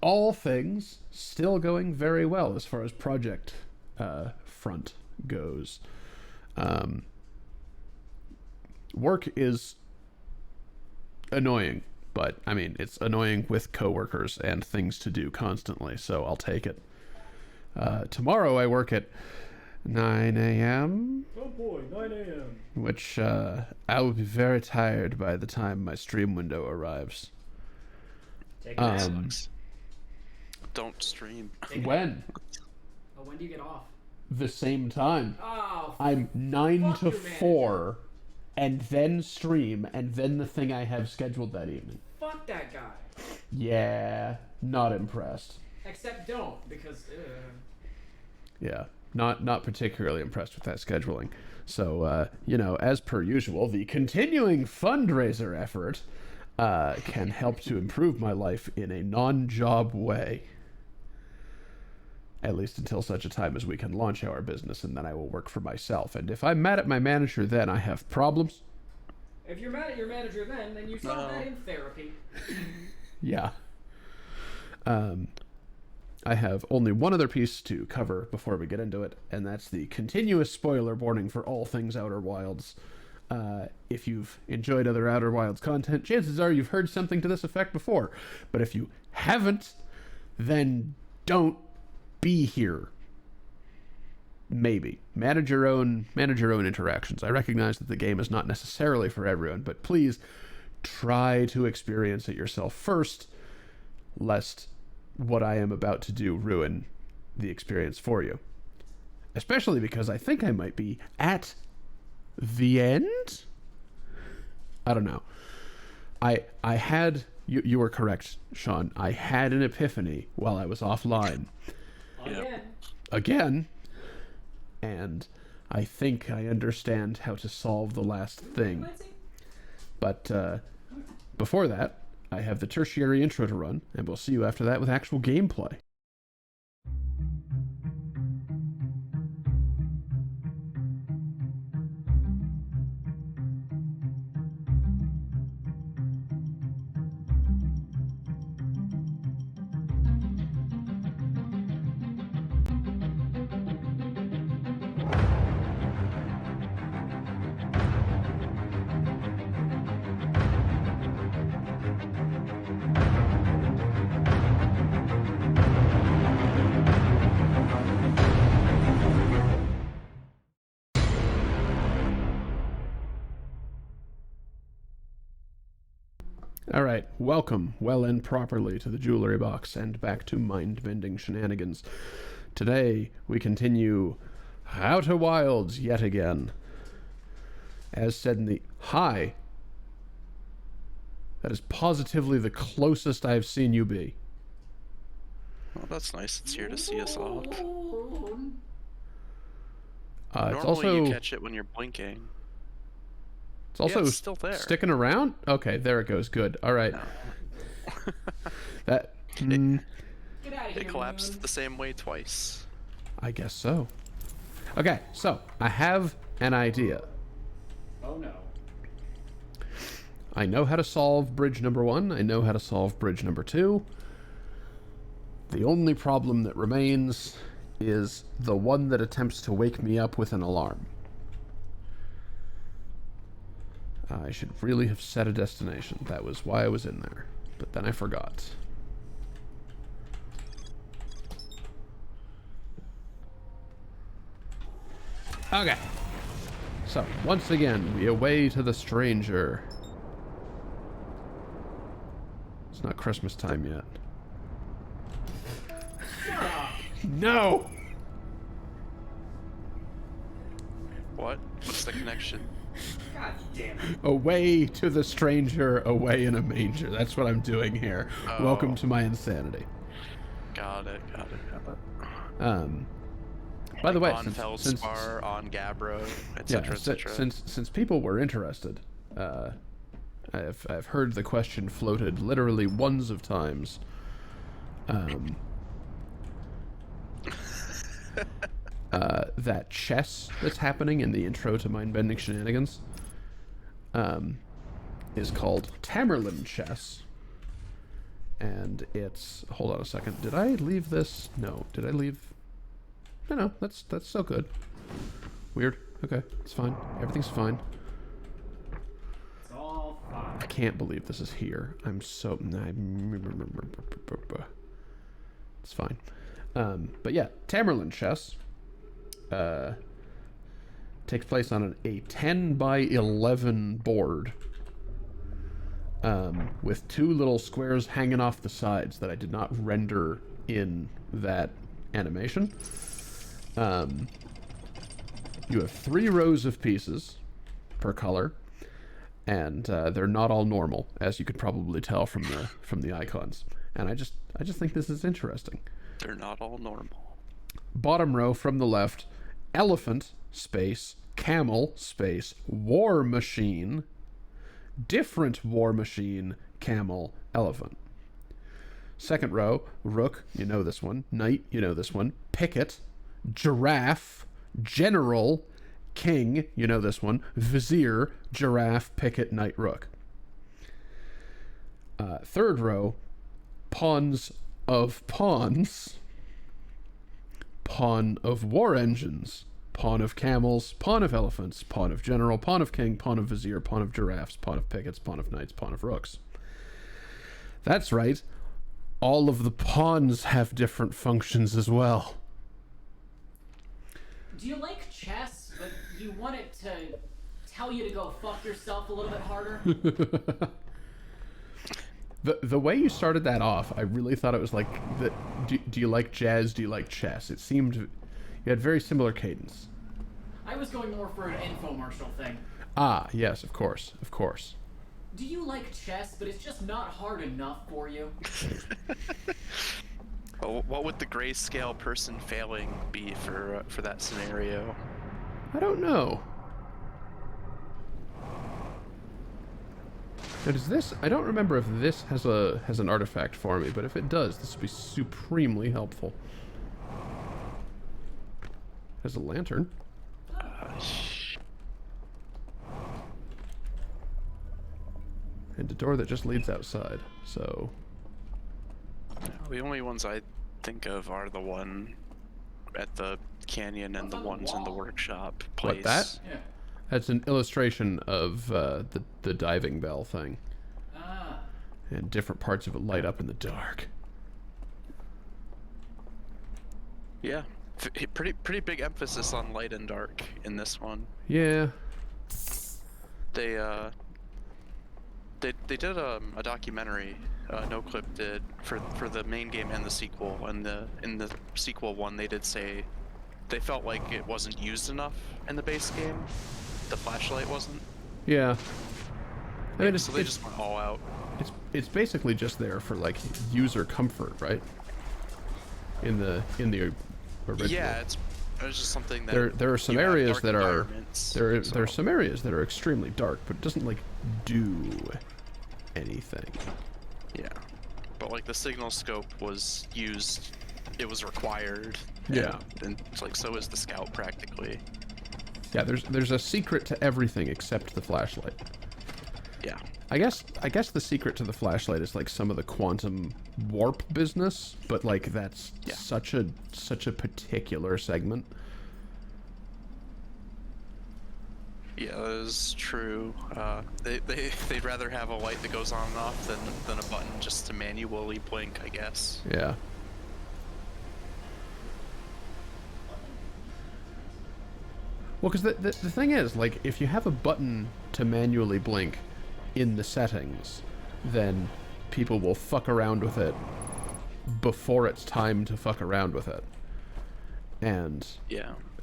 All things still going very well as far as project front goes. Um, Work is annoying, but I mean, it's annoying with coworkers and things to do constantly, so I'll take it. Tomorrow I work at 9 a.m., Oh boy, 9 a.m. which I will be very tired by the time my stream window arrives. Take a nap. Sucks. Don't stream. Take a nap. When? Oh, when do you get off? The same time. Oh, I'm 9 Fuck to your manager. 4, and then stream, and then the thing I have scheduled that evening. fuck that guy. Yeah, not impressed. Except don't, because, Yeah, not particularly impressed with that scheduling. So, as per usual, the continuing fundraiser effort can help to improve my life in a non-job way. At least until such a time as we can launch our business, and then I will work for myself. And if I'm mad at my manager, then I have problems. if you're mad at your manager then you solve that in therapy. Yeah. I have only one other piece to cover before we get into it, and that's the continuous spoiler warning for all things Outer Wilds. If you've enjoyed other Outer Wilds content, chances are you've heard something to this effect before. But if you haven't, then don't be here. Maybe. Manage your own interactions. I recognize that the game is not necessarily for everyone, but please try to experience it yourself first, lest what I am about to do ruin the experience for you. Especially because I think I might be at the end? I don't know. I had... You were correct, Sean. I had an epiphany while I was offline. Again. And I think I understand how to solve the last thing. But before that, I have the tertiary intro to run, and we'll see you after that with actual gameplay. Alright, welcome, well and properly, to the Jewelry Box, and back to mind-bending shenanigans. Today, we continue Outer Wilds yet again. As said in the... Hi! That is positively the closest I've seen you be. Well, that's nice. It's here to see us all. It's Normally also... you catch it when you're blinking. It's also Yeah, it's still there. sticking around? Okay, there it goes. Good. Alright. No. That... Get out of here. It collapsed the same way twice. I guess so. Okay, so, I have an idea. Oh no. I know how to solve bridge number 1. I know how to solve bridge number 2. The only problem that remains is the one that attempts to wake me up with an alarm. I should really have set a destination. That was why I was in there. But then I forgot. Okay. So, once again, we away to the stranger. It's not Christmas time yet. No! What? What's the connection? God damn it. Away to the stranger, away in a manger. That's what I'm doing here. Oh. Welcome to my insanity. Got it. By the way, on Feldspar, on Gabbro, etc., etc. since people were interested, I've heard the question floated literally ones of times. That chess that's happening in the intro to Mind-Bending Shenanigans is called Tamerlan chess, And it's... Hold on a second. Did I leave this? No. Did I leave... No, that's so good. Weird. Okay, it's fine. Everything's fine. It's all fine. I can't believe this is here. I'm so... It's fine. But yeah, Tamerlan chess takes place on a 10 by 11 board with two little squares hanging off the sides that I did not render in that animation. You have 3 rows of pieces per color, and they're not all normal, as you could probably tell from the icons. And I just think this is interesting. They're not all normal. Bottom row from the left, elephant space, camel space, war machine, different war machine, camel, elephant. Second row, rook, you know this one, knight, you know this one, picket, giraffe, general, king, you know this one, vizier, giraffe, picket, knight, rook. Third row, pawns of pawns, pawn of war engines, pawn of camels, pawn of elephants, pawn of general, pawn of king, pawn of vizier, pawn of giraffes, pawn of pickets, pawn of knights, pawn of rooks. That's right. All of the pawns have different functions as well. Do you like chess, but you want it to tell you to go fuck yourself a little bit harder? The way you started that off, I really thought it was like, do you like jazz, do you like chess? It seemed you had very similar cadence. I was going more for an infomercial thing. Ah, yes, of course, of course. Do you like chess, but it's just not hard enough for you? Well, what would the grayscale person failing be for that scenario? I don't know. Now, does this... I don't remember if this has an artifact for me, but if it does, this would be supremely helpful. Has a lantern. And a door that just leads outside, so... The only ones I think of are the one at the canyon and the ones in the workshop place. What, that? Yeah. That's an illustration of the diving bell thing. Ah. And different parts of it light up in the dark. Yeah, pretty big emphasis on light and dark in this one. Yeah. They did a documentary. NoClip did for the main game and the sequel. And in the sequel one, they did say they felt like it wasn't used enough in the base game. The flashlight wasn't. Yeah. I mean, so they just went all out. It's basically just there for like user comfort, right? In the original. Yeah, it's just something that there are some areas that are there so. are some areas that are extremely dark, but it doesn't like do anything. Yeah, but like the signal scope was used, it was required. Yeah, and it's like so is the scout practically. Yeah, there's a secret to everything except the flashlight. Yeah. I guess the secret to the flashlight is like some of the quantum warp business, but like that's such a particular segment. Yeah, that is true. They'd rather have a light that goes on and off than a button just to manually blink, I guess. Yeah. Well, because the thing is, like, if you have a button to manually blink in the settings, then people will fuck around with it before it's time to fuck around with it. And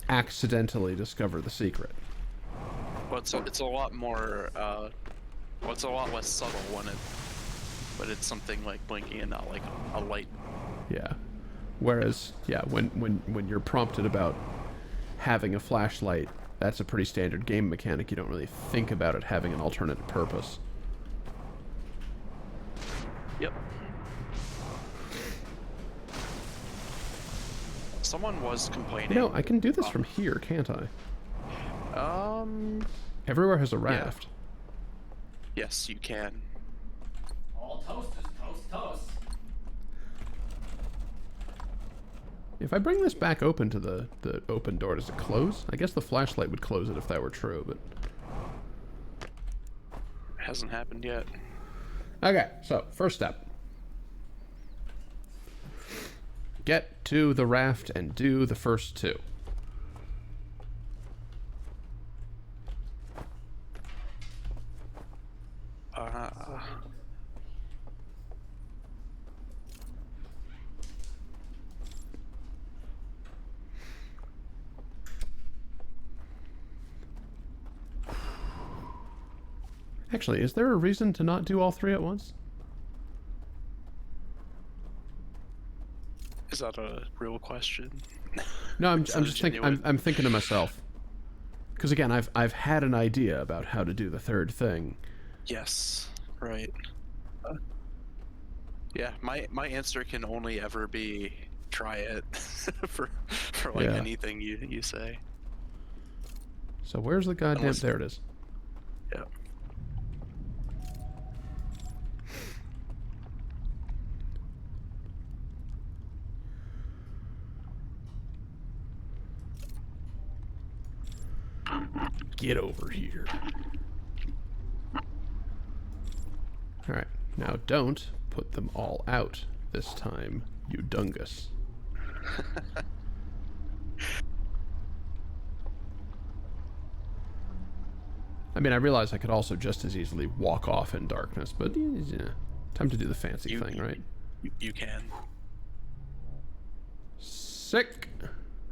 accidentally discover the secret. Well, it's a lot more, it's a lot less subtle but it's something like blinking and not like a light. Yeah. Whereas, when you're prompted about having a flashlight, that's a pretty standard game mechanic. You don't really think about it having an alternate purpose. Yep. Someone was complaining. You know, I can do this from here, can't I? Everywhere has a raft. Yes, you can. All toast is toast toast. If I bring this back open to the open door, does it close? I guess the flashlight would close it if that were true, but... Hasn't happened yet. Okay, so, first step. Get to the raft and do the first two. Actually, is there a reason to not do all three at once? Is that a real question? No, I'm just thinking. I'm thinking to myself, because again, I've had an idea about how to do the third thing. Yes, right. Yeah, my answer can only ever be try it for like Yeah. anything you say. So where's the goddamn? Unless- There it is. Yeah. Get over here. Alright, now don't put them all out this time, you dungus. I mean, I realize I could also just as easily walk off in darkness, but yeah, time to do the fancy thing, right? You can. Sick!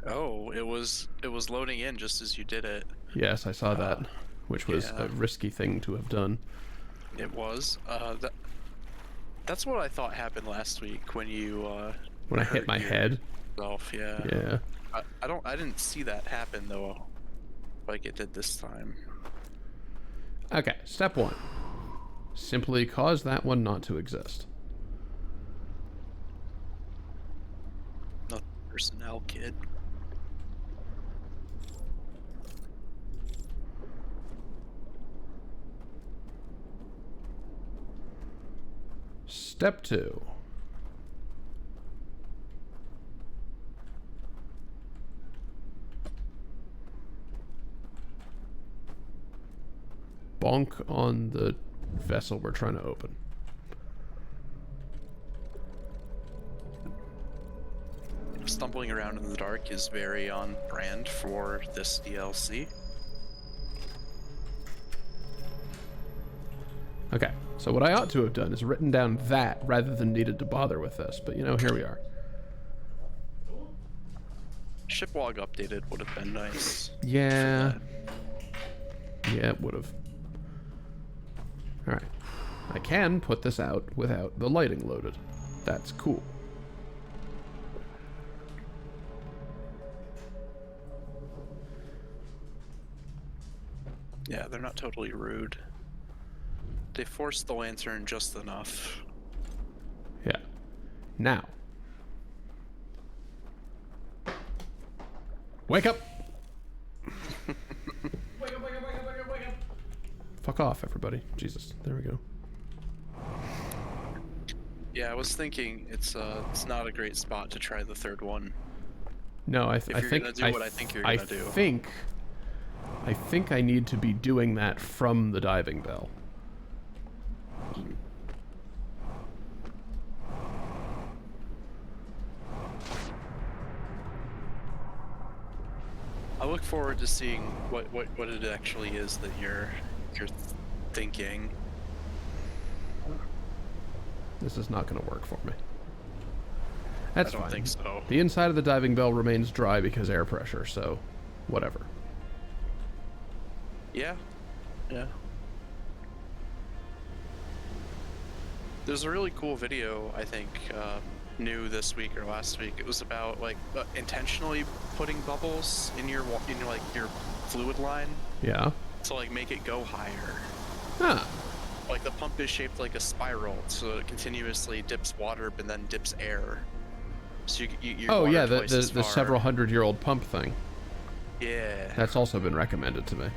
Oh, it was loading in just as you did it. Yes, I saw that, which was yeah. a risky thing to have done. It was. That's what I thought happened last week when you When I hit my head. yourself, yeah. Yeah. I didn't see that happen though, like it did this time. Okay, step one. Simply cause that one not to exist. Not personnel, kid. Step two. Bonk on the vessel we're trying to open. Stumbling around in the dark is very on brand for this DLC. Okay, so what I ought to have done is written down that rather than needed to bother with this, but you know, here we are. Ship log updated would have been nice. Yeah. Yeah, it would have. Alright. I can put this out without the lighting loaded. That's cool. Yeah, they're not totally rude. They forced the lantern just enough. Yeah. Now. Wake up! Wake up, wake up, wake up, wake up, wake up. Fuck off, everybody. Jesus. There we go. Yeah, I was thinking it's not a great spot to try the third one. No, I If you're think gonna do what I think you're gonna do. I think I need to be doing that from the diving bell. I look forward to seeing what it actually is that you're thinking. This is not going to work for me. That's I don't fine. think so. The inside of the diving bell remains dry because air pressure, so whatever. Yeah. Yeah. There's a really cool video, I think, new this week or last week. It was about like intentionally putting bubbles in your like your fluid line Yeah. to like make it go higher. Huh. Like the pump is shaped like a spiral, so it continuously dips water but then dips air. So you Oh water yeah, twice as the far. several hundred-year-old pump thing. Yeah. That's also been recommended to me.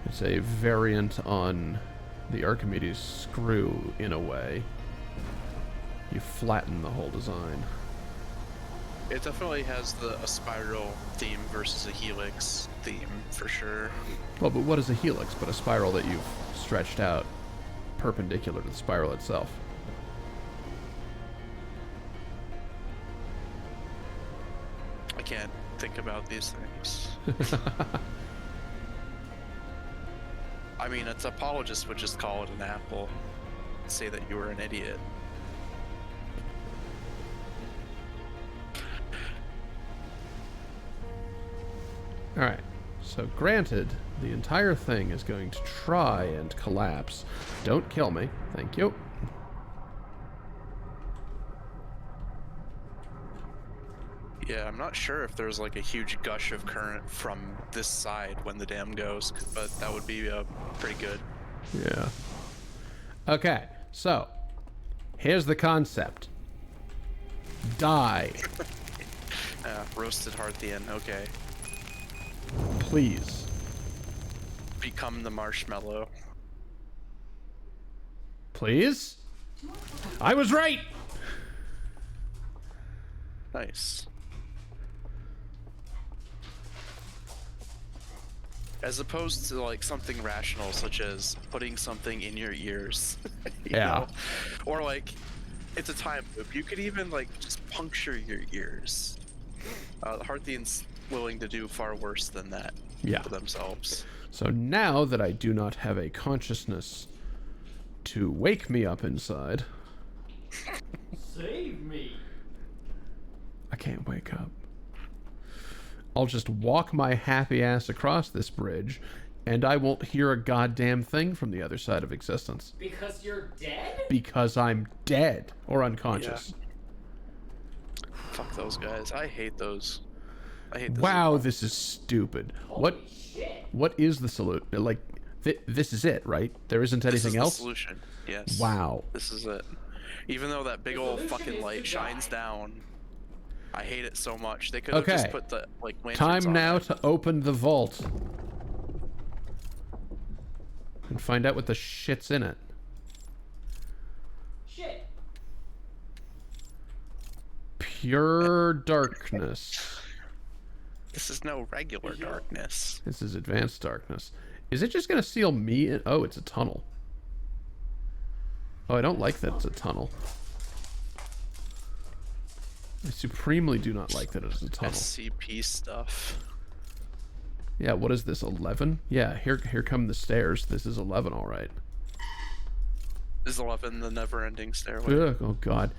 It's a variant on the Archimedes screw in a way. You flatten the whole design. It definitely has a spiral theme versus a helix theme, for sure. Well, but what is a helix but a spiral that you've stretched out perpendicular to the spiral itself? I can't think about these things. I mean, its apologists would just call it an apple, say that you were an idiot. Alright, so granted, the entire thing is going to try and collapse. Don't kill me. Thank you. Yeah, I'm not sure if there's like a huge gush of current from this side when the dam goes, but that would be pretty good. Yeah. Okay, so here's the concept. Die. Roasted Hearthian, okay. Please. Become the marshmallow. Please? I was right! Nice. As opposed to like something rational, such as putting something in your ears. you Yeah. know? Or like, it's a time loop. You could even like just puncture your ears. Hearthian's willing to do far worse than that Yeah. for themselves. So now that I do not have a consciousness to wake me up inside, Save me. I can't wake up. I'll just walk my happy ass across this bridge, and I won't hear a goddamn thing from the other side of existence. Because you're dead? Because I'm dead or unconscious. Fuck those guys. I hate those. I hate this. Wow, this is stupid. Holy shit. What is the salute? Like, this is it, right? There isn't This anything is else? the solution. Yes. Wow. This is it. Even though that big The old solution fucking is light to shines die. down, I hate it so much. They could have Okay. just put the like lanterns Time on now it. to open the vault. And find out what the shit's in it. Shit. Pure darkness. This is no regular darkness. This is advanced darkness. Is it just gonna seal me in? Oh, it's a tunnel. Oh, I don't like that it's a tunnel. I supremely do not like that it's a tunnel. SCP stuff. Yeah, what is this, 11? Yeah, here come the stairs. This is 11, all right. Is 11 the never-ending stairway? Ugh, oh, God.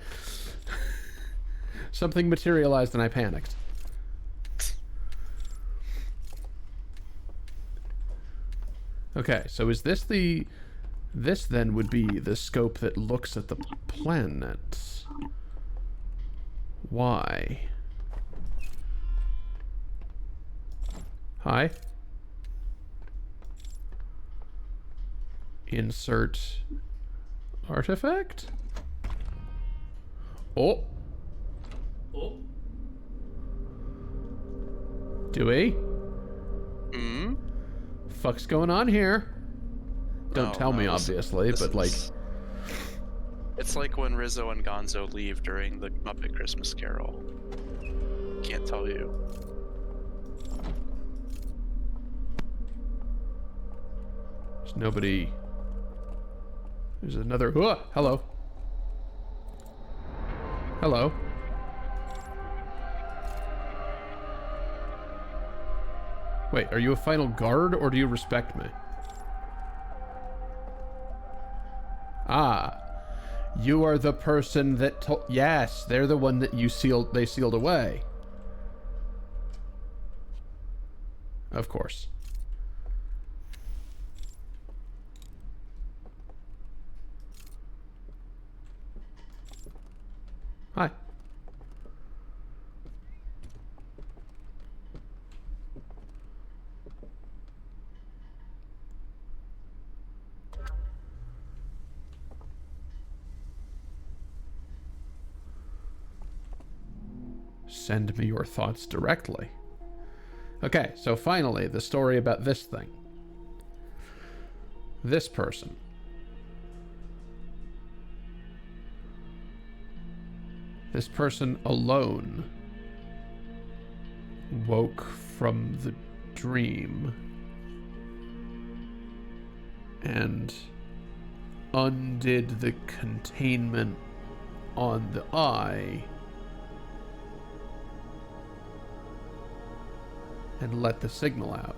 Something materialized and I panicked. Okay, so is this the... This then would be the scope that looks at the planet. Why? Hi? Insert artifact? Oh! Oh. Do we? Hmm? Fuck's going on here? Don't Oh, tell me, no, obviously, this but like... is- It's like when Rizzo and Gonzo leave during the Muppet Christmas Carol. Can't tell you. There's nobody... There's another... Oh, hello. Hello. Wait, are you a final guard, or do you respect me? Ah. You are the person that told... Yes, they're the one that they sealed away. Of course. Hi. Send me your thoughts directly. Okay, so finally, the story about this thing. This person. This person alone woke from the dream and undid the containment on the eye and let the signal out.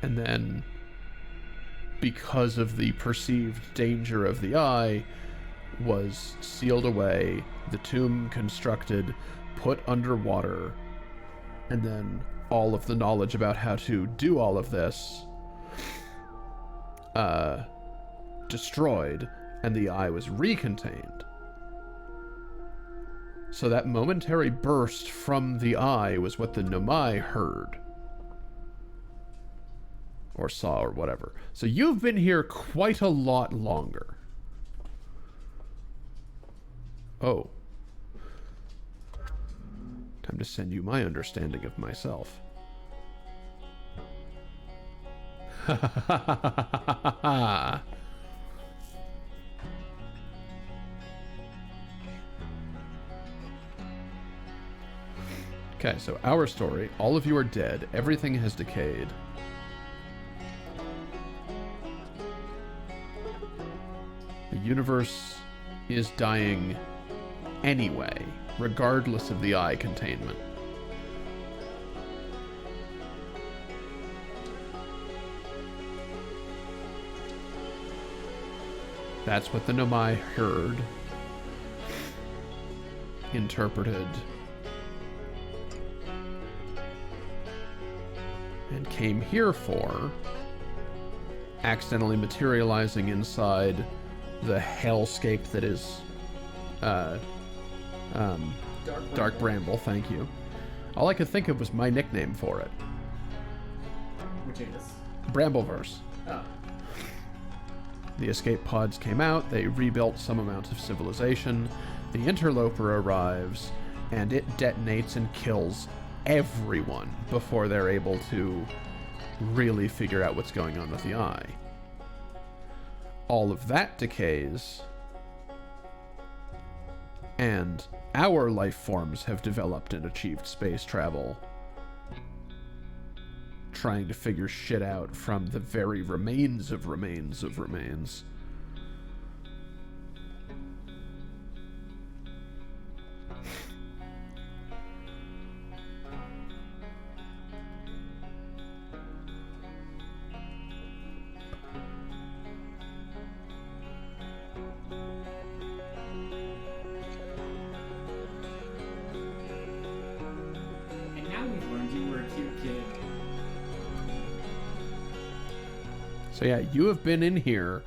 And then, because of the perceived danger of the eye, was sealed away, the tomb constructed, put underwater, and then all of the knowledge about how to do all of this destroyed, and the eye was recontained. So that momentary burst from the eye was what the Nomai heard. Or saw, or whatever. So you've been here quite a lot longer. Oh. Time to send you my understanding of myself. Ha ha ha ha ha ha. Okay, so our story. All of you are dead. Everything has decayed. The universe is dying anyway, regardless of the eye containment. That's what the Nomai heard, interpreted, and came here for, accidentally materializing inside the hellscape that is Dark Bramble, thank you. All I could think of was my nickname for it. Which is? Brambleverse. Oh. The escape pods came out, they rebuilt some amount of civilization, the interloper arrives, and it detonates and kills everyone before they're able to really figure out what's going on with the eye. All of that decays, and our life forms have developed and achieved space travel, trying to figure shit out from the very remains of remains of remains. So yeah, you have been in here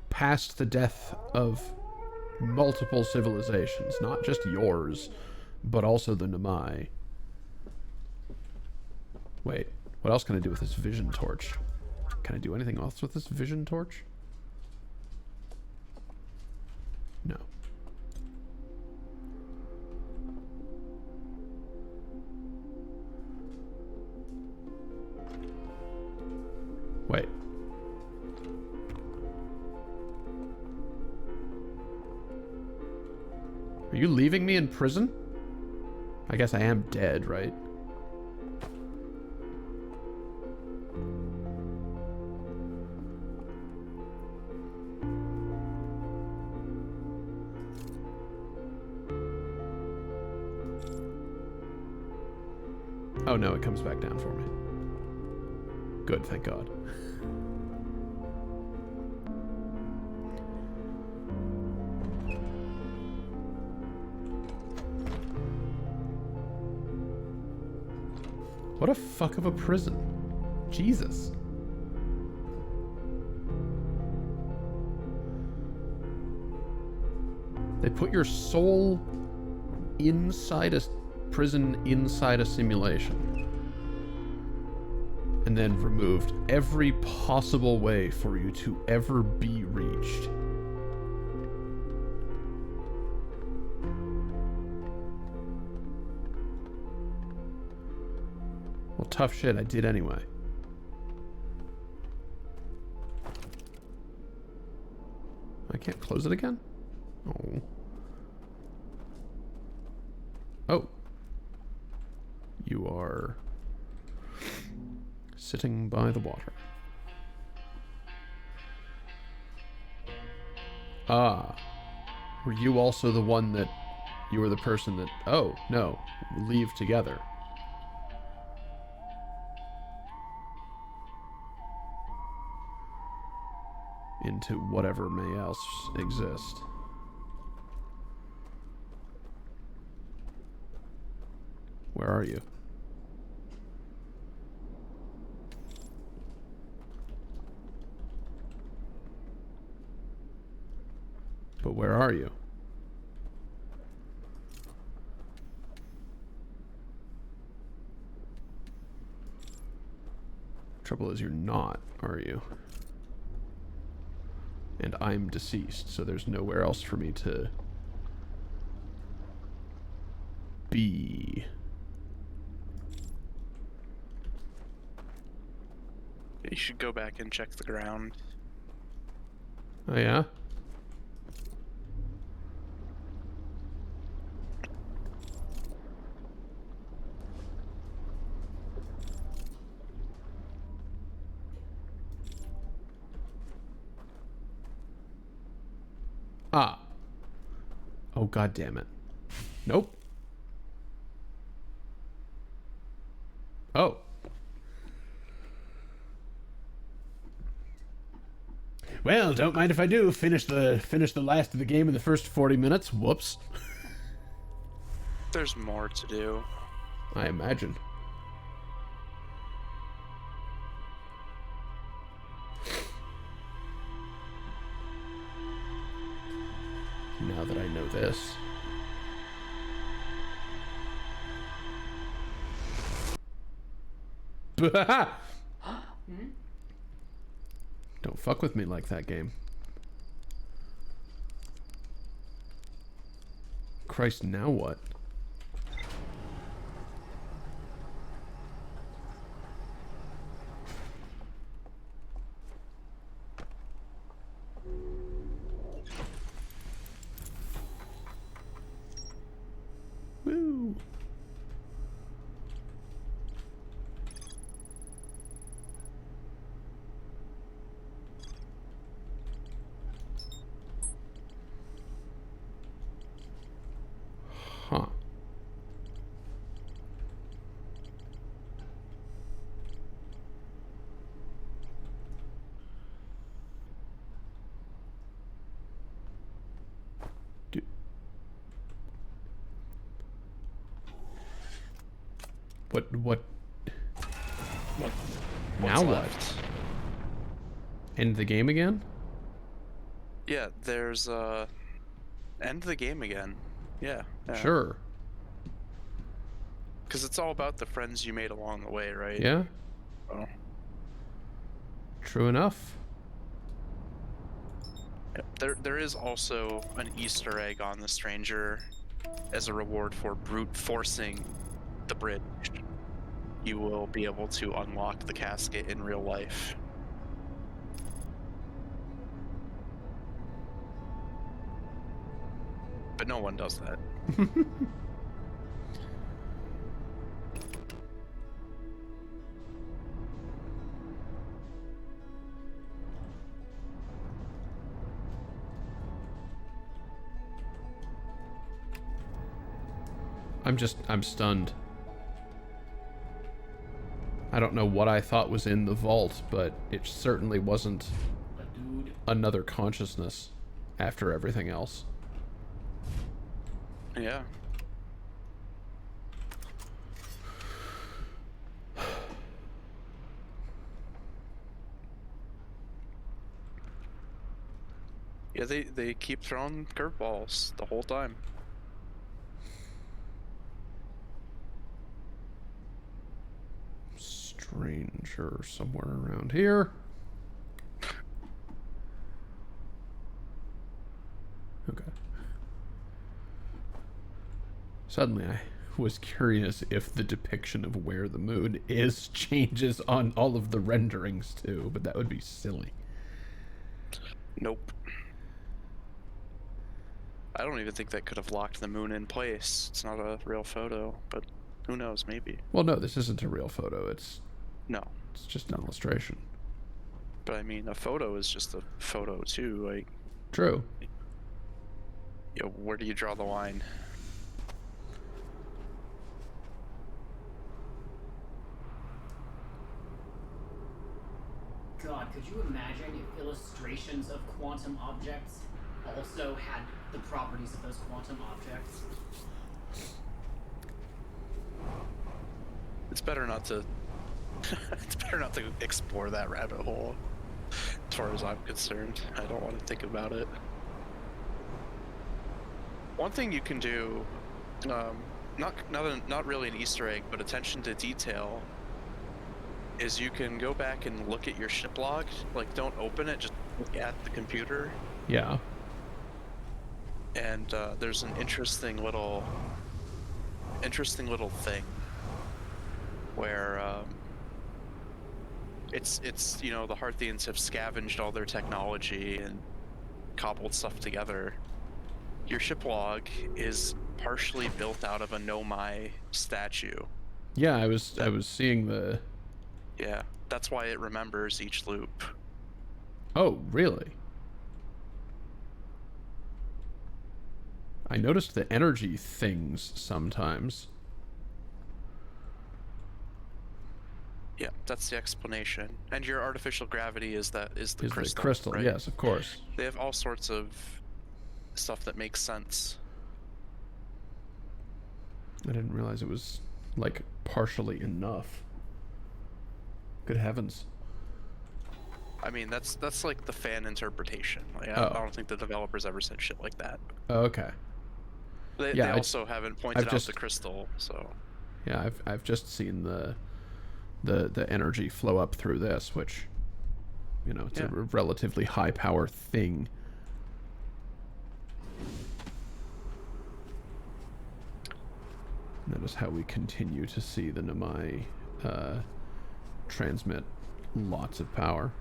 past the death of multiple civilizations, not just yours, but also the Nomai. Wait, what else can I do with this vision torch? Can I do anything else with this vision torch? No. Wait. Are you leaving me in prison? I guess I am dead, right? Oh no, it comes back down for me. Good, thank God. What a fuck of a prison. Jesus. They put your soul inside a prison, inside a simulation. And then removed every possible way for you to ever be reached. Well, tough shit, I did anyway. I can't close it again? Oh. are sitting by the water. Ah. Were you also the one that... You were the person that... Oh, no. Leave together. Into whatever may else exist. Where are you? But where are you? Trouble is, you're not, are you? And I'm deceased, so there's nowhere else for me to be. You should go back and check the ground. Oh, yeah? Ah. Oh, god damn it. Nope. Oh. Well, don't mind if I do. Finish the last of the game in the first 40 minutes. Whoops. There's more to do. I imagine. Now that I know this. Don't fuck with me like that, game. Christ, now what? Woo. Huh. Do- What? Now what? Left? End the game again? Yeah, there's end the game again. Yeah. Sure. Because it's all about the friends you made along the way, right? Yeah? Oh. True enough. Yeah. There is also an Easter egg on the stranger as a reward for brute forcing the bridge. You will be able to unlock the casket in real life. But no one does that. I'm stunned. I don't know what I thought was in the vault, but it certainly wasn't But dude, another consciousness after everything else. Yeah. Yeah, they keep throwing curveballs the whole time. Stranger somewhere around here. Okay. Suddenly I was curious if the depiction of where the moon is changes on all of the renderings too, but that would be silly. Nope. I don't even think that could have locked the moon in place. It's not a real photo, but Who knows? Maybe. Well, no, this isn't a real photo. No. It's just an illustration. But I mean, a photo is just a photo too. Like, True. you know, where do you draw the line? God, could you imagine if illustrations of quantum objects also had the properties of those quantum objects? It's better not to. It's better not to explore that rabbit hole. As far as I'm concerned, I don't want to think about it. One thing you can do, not really an Easter egg, but attention to detail, is you can go back and look at your ship log. Like, don't open it, just look at the computer. Yeah. And there's an interesting little thing where it's you know, the Harthians have scavenged all their technology and cobbled stuff together. Your ship log is partially built out of a Nomai statue. Yeah, I was seeing the. Yeah, that's why it remembers each loop. Oh, really? I noticed the energy things sometimes. Yeah, that's the explanation. And your artificial gravity is the crystal. The crystal, right? yes, of course. They have all sorts of stuff that makes sense. I didn't realize it was, like, partially enough. Good heavens. I mean, that's like the fan interpretation. Like, Oh. I don't think the developers ever said shit like that. Oh, okay. They Yeah, also haven't pointed out the crystal, so. Yeah, I've just seen the energy flow up through this, which, you know, it's a relatively high power thing. And that is how we continue to see the Nomai transmit lots of power.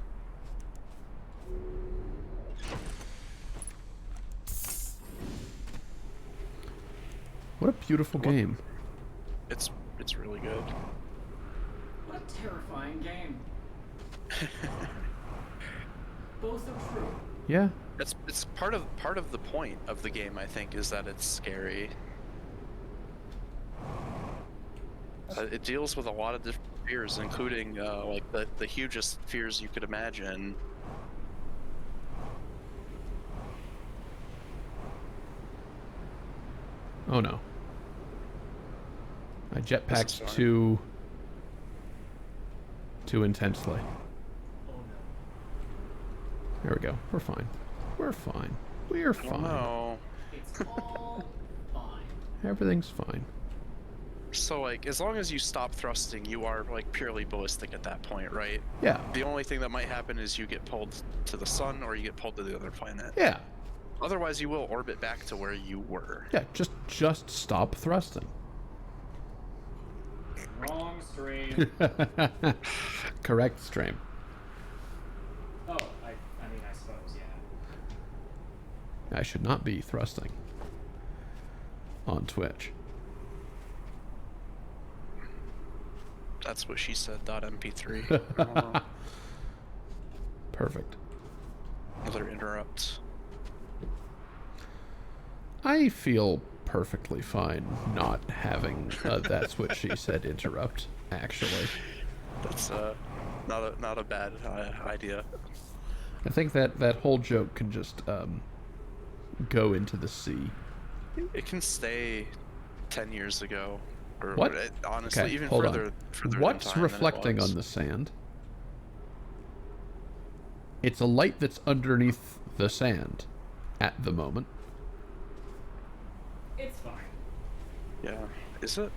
What a beautiful game. It's really good. What a terrifying game. Both are true. Yeah. It's part of the point of the game, I think, is that it's scary. It deals with a lot of different fears, including like the hugest fears you could imagine. Oh no. I This is jetpacked fine. too intensely. Oh no. There we go. We're fine. We're fine. We're Oh fine. no. It's all fine. Everything's fine. So, like, as long as you stop thrusting, you are, like, purely ballistic at that point, right? Yeah. The only thing that might happen is you get pulled to the sun or you get pulled to the other planet. Yeah. Otherwise, you will orbit back to where you were. Yeah. Just stop thrusting. Wrong stream. Correct stream. Oh, I mean, I suppose, yeah. I should not be thrusting on Twitch. That's what she said. .mp3. I don't know. Perfect. Another interrupt. I feel perfectly fine not having that's what she said interrupt, actually. That's not a bad idea. I think that whole joke can just go into the sea. It can stay 10 years ago. Or What? Honestly, Okay, even hold further on. in What's time than it reflecting was. on the sand? It's a light that's underneath the sand at the moment. It's fine. Yeah. Is it?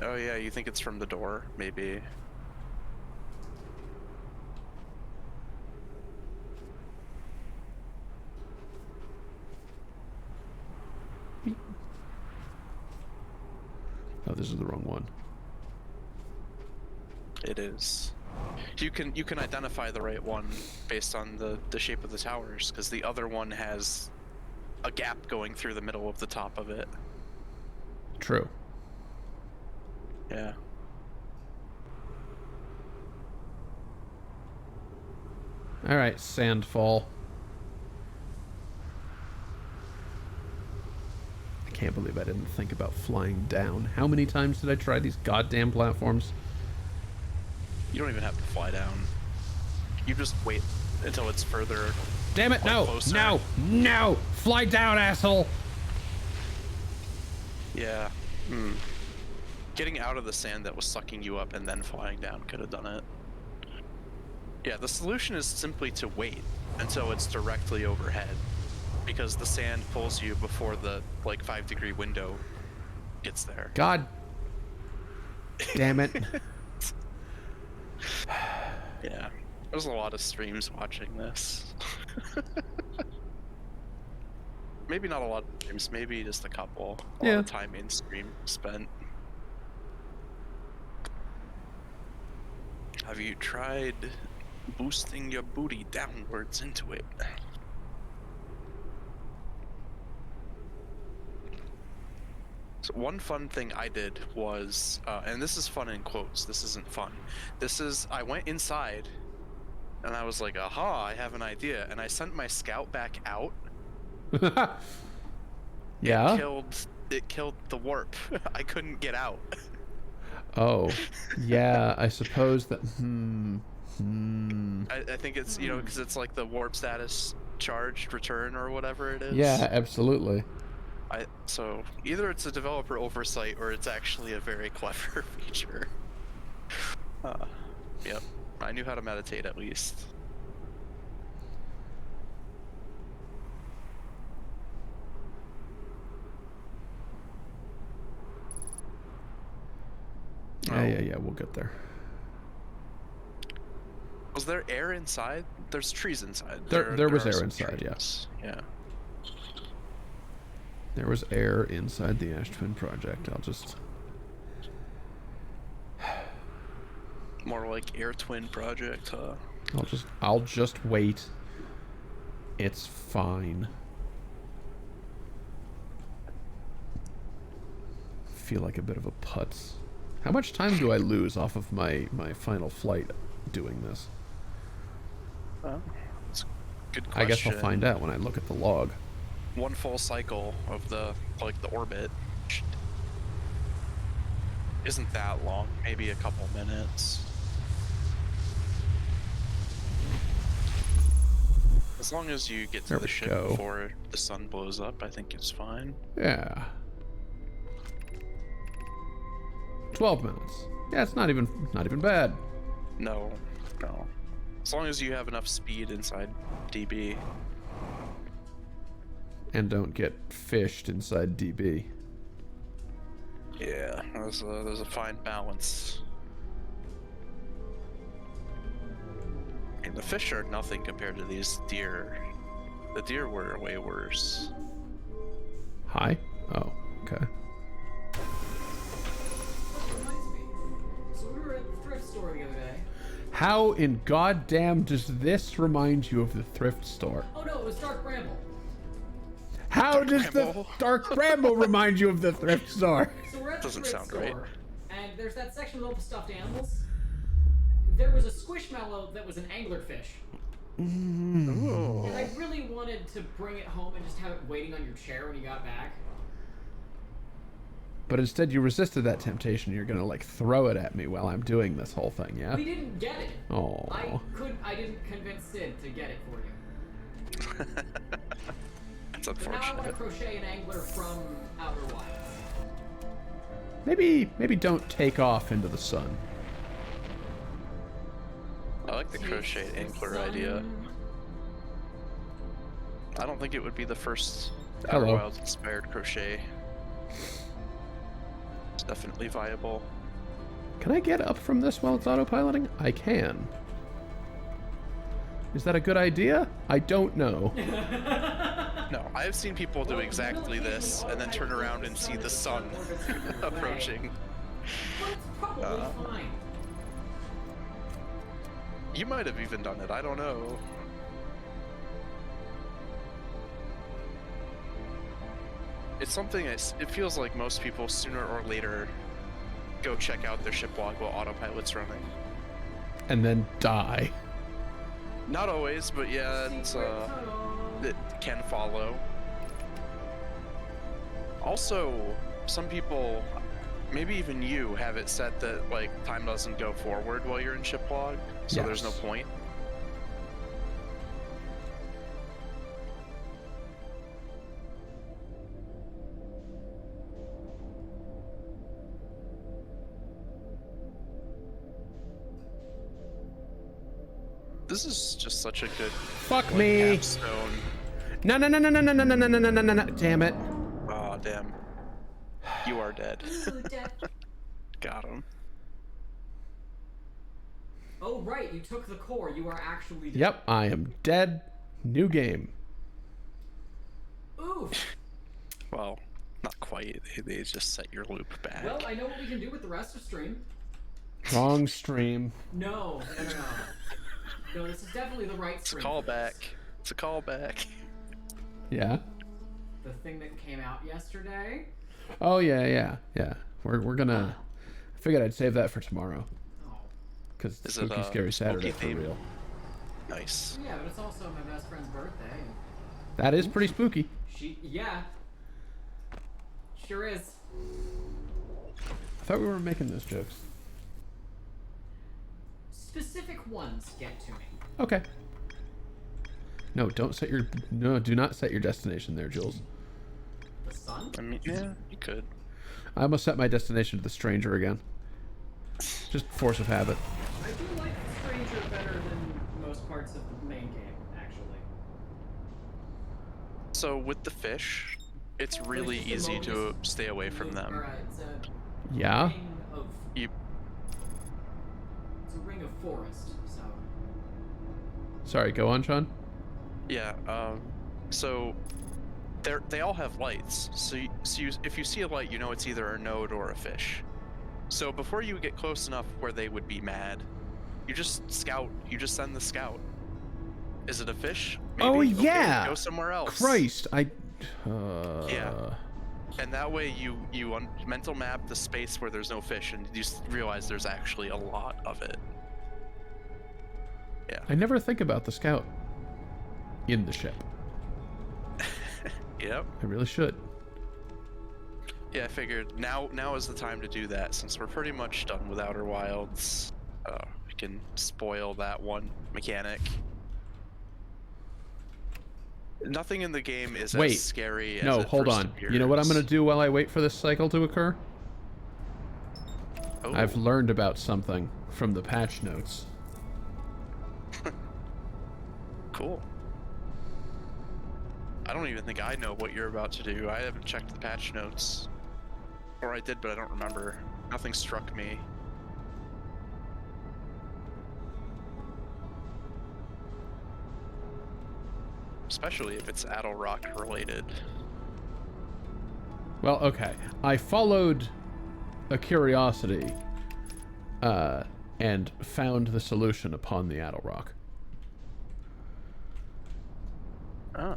Oh yeah, you think it's from the door? Maybe. Oh, this is the wrong one. It is. You can identify the right one based on the shape of the towers, because the other one has a gap going through the middle of the top of it. True. Yeah. All right, Sandfall. I can't believe I didn't think about flying down. How many times did I try these goddamn platforms? You don't even have to fly down. You just wait until it's further. Damn it, no! Closer. No! No! Fly down, asshole! Yeah. Getting out of the sand that was sucking you up and then flying down could have done it. Yeah, the solution is simply to wait until it's directly overhead, because the sand pulls you before the, like, 5-degree window gets there. God damn it. Yeah. There's a lot of streams watching this. Maybe not a lot of streams, maybe just a couple. A lot of time in stream spent. Have you tried boosting your booty downwards into it? So one fun thing I did was, and this is fun in quotes, this isn't fun. This is, I went inside and I was like, aha, I have an idea. And I sent my scout back out. Yeah? It killed the warp. I couldn't get out. Oh, yeah, I suppose that, I think it's, you know, because it's like the warp status charged return or whatever it is. Yeah, absolutely. So either it's a developer oversight or it's actually a very clever feature. Yep, I knew how to meditate at least. Yeah, we'll get there. Was there air inside? There's trees inside. There was are air some inside, trees. Yeah. There was air inside the Ash Twin project. I'll just... More like Air Twin project, huh? I'll just wait. It's fine. Feel like a bit of a putz. How much time do I lose off of my final flight doing this? That's a good question. I guess I'll find out when I look at the log. One full cycle of the orbit isn't that long, maybe a couple minutes. As long as you get to the ship before the sun blows up, I think it's fine. Yeah. 12 minutes. Yeah, it's not even bad. No. As long as you have enough speed inside DB. And don't get fished inside DB. Yeah, there's a fine balance. And the fish are nothing compared to these deer. The deer were way worse. Hi? Oh, okay. Reminds me. So we were at the thrift store the other day. How in goddamn does this remind you of the thrift store? Oh no, it was Dark Bramble. How does the Dark Bramble remind you of the thrift store? So we're at the Doesn't thrift sound store, right. and there's that section with all the stuffed animals. There was a squishmallow that was an anglerfish. Ooh. And I really wanted to bring it home and just have it waiting on your chair when you got back. But instead you resisted that temptation. You're gonna like throw it at me while I'm doing this whole thing, yeah? We didn't get it. Oh. I didn't convince Sid to get it for you. That's But now I want to unfortunate. crochet an angler from Outer Wilds. Maybe don't take off into the sun. I like the crochet angler idea. I don't think it would be the first Outer Hello. Wilds inspired crochet. It's definitely viable. Can I get up from this while it's autopiloting? I can. Is that a good idea? I don't know. No, I've seen people do exactly this and then turn around and see the sun approaching. But it's probably fine. You might have even done it, I don't know. It's something, it feels like most people sooner or later go check out their ship log while autopilot's running. And then die. Not always, but yeah, it can follow. Also, some people, maybe even you, have it set that like time doesn't go forward while you're in ship log, so there's no Yes. point. This is just such a good Fuck me. capstone. No, no, no, no, no, no, no, no, no, no, no, no, no. Damn it. Oh, damn. You are dead. Ooh, death. Got him. Oh, right, you took the core. You are actually dead. Yep, I am dead. New game. Oof. Well, not quite. They just set your loop back. Well, I know what we can do with the rest of stream. Wrong stream. No. No, this is definitely the right It's a stream. callback. It's a callback. Yeah. The thing that came out yesterday. Oh yeah. We're gonna. I figured I'd save that for tomorrow Oh. because Is it, spooky, scary Saturday spooky for theme? real. Nice. Yeah, but it's also my best friend's birthday. That is pretty spooky. Yeah. Sure is. I thought we were making those jokes. Specific ones get to me. Okay. No, don't set your. No, do not set your destination there, Jules. The sun? I mean, yeah, you could. I almost set my destination to the stranger again. Just force of habit. I do like the stranger better than most parts of the main game, actually. So with the fish, it's really It's just a easy to moment. stay away from them. Alright, it's a Yeah. ring of You it's a ring of forest, so Sorry. Go on, Sean. Yeah, so they all have lights. So if you see a light, you know it's either a node or a fish. So before you get close enough where they would be mad, you just scout. You just send the scout. Is it a fish? Maybe? Oh, Okay, yeah! go somewhere else. Christ, I. Yeah. And that way you mental map the space where there's no fish, and you realize there's actually a lot of it. Yeah. I never think about the scout in the ship. Yep. I really should. Yeah, I figured now is the time to do that since we're pretty much done with Outer Wilds. We can spoil that one mechanic. Nothing in the game is Wait. as scary as No, it hold first on. You know what I'm appears. gonna do while I wait for this cycle to occur? Oh, I've learned about something from the patch notes. cool. I don't even think I know what you're about to do. I haven't checked the patch notes. Or I did, but I don't remember. Nothing struck me. Especially if it's Addle Rock related. Well, okay. I followed a curiosity and found the solution upon the Addle Rock. Oh.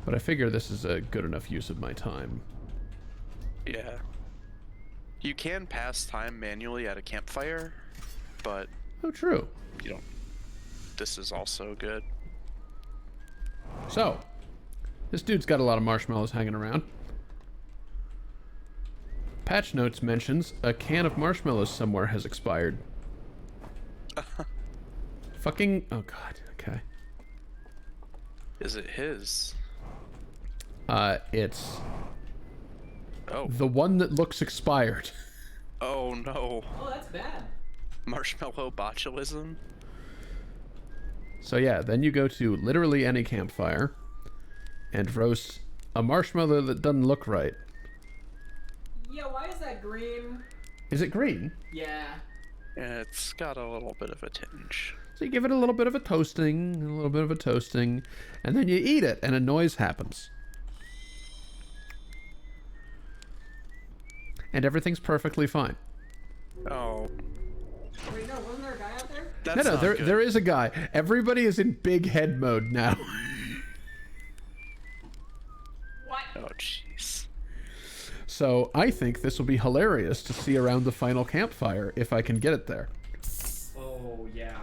But I figure this is a good enough use of my time. Yeah. You can pass time manually at a campfire, but Oh, true. you don't. This is also good. So, this dude's got a lot of marshmallows hanging around. Patch notes mentions a can of marshmallows somewhere has expired. Fucking... Oh, God. Okay. Is it his? It's Oh. the one that looks expired. Oh no. oh, that's bad. Marshmallow botulism? So yeah, then you go to literally any campfire and roast a marshmallow that doesn't look right. Yeah, why is that green? Is it green? Yeah. Yeah, it's got a little bit of a tinge. So you give it a little bit of a toasting, and then you eat it, and a noise happens. And everything's perfectly fine. Oh. Wait, no, wasn't there a guy out there? That's No, not there good. is a guy. Everybody is in big head mode now. So I think this will be hilarious to see around the final campfire if I can get it there. Oh, yeah.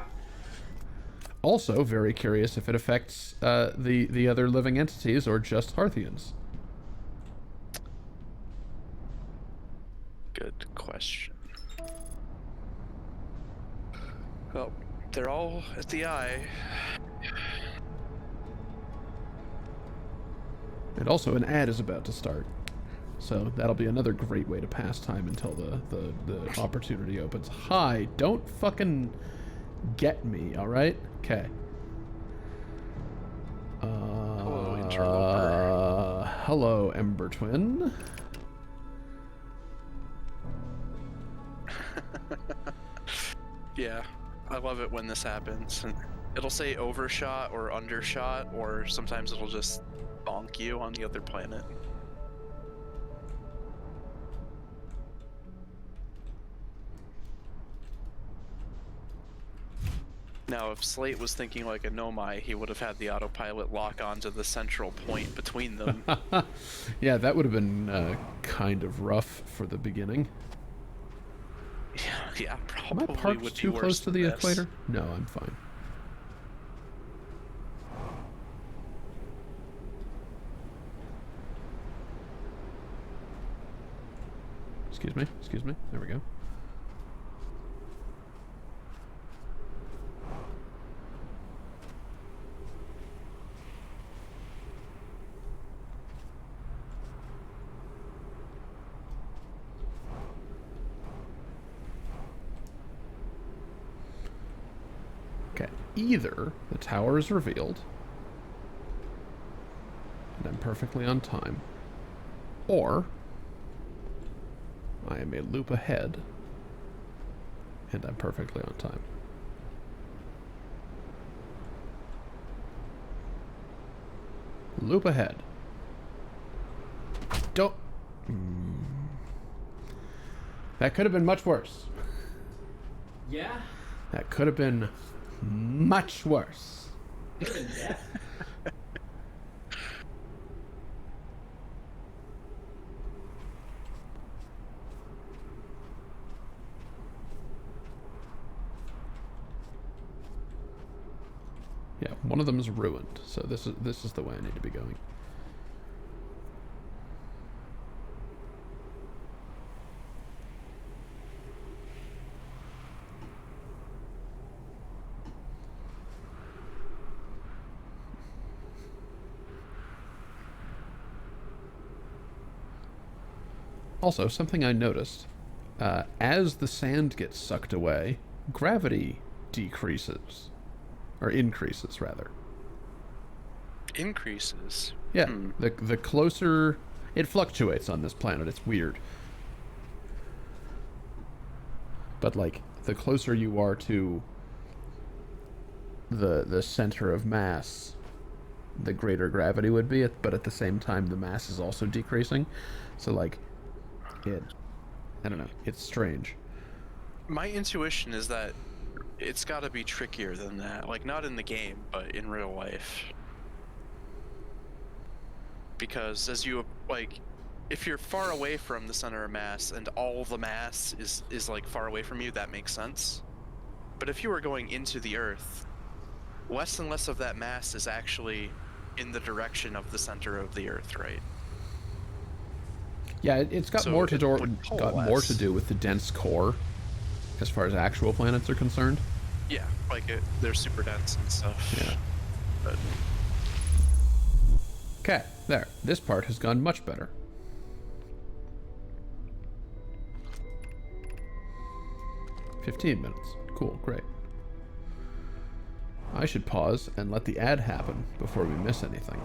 Also, very curious if it affects the other living entities or just Hearthians. Good question. Well, they're all at the eye. And also, an ad is about to start. So that'll be another great way to pass time until the opportunity opens. Hi, don't fucking get me, alright? Okay. Hello, interloper. Hello, Ember Twin. Yeah, I love it when this happens. It'll say overshot or undershot, or sometimes it'll just bonk you on the other planet. Now, if Slate was thinking like a Nomai, he would have had the autopilot lock onto the central point between them. Yeah, that would have been kind of rough for the beginning. Yeah, Am I probably parked would be too worse close to than the this. equator? No, I'm fine. Excuse me, excuse me. There we go. Okay, either the tower is revealed, and I'm perfectly on time, or I am a loop ahead, and I'm perfectly on time. Loop ahead. Don't... That could have been much worse. Yeah? That could have been much worse. Even death? Yeah, one of them is ruined, so this is the way I need to be going. Also, something I noticed, as the sand gets sucked away, gravity decreases. Or increases, rather. Increases? Yeah, the closer... It fluctuates on this planet, it's weird. But, like, the closer you are to the center of mass, the greater gravity would be, but at the same time the mass is also decreasing. So, like, I don't know, it's strange. My intuition is that it's got to be trickier than that. Like, not in the game, but in real life. Because as you, like, if you're far away from the center of mass and all the mass is like far away from you, that makes sense. But if you were going into the Earth, less and less of that mass is actually in the direction of the center of the Earth, right? Yeah, it's got So more to it do would coalesce. with the dense core, as far as actual planets are concerned. Yeah, like they're super dense and stuff. Yeah. But Okay, there. This part has gone much better. "15 minutes. Cool, great. I should pause and let the ad happen before we miss anything."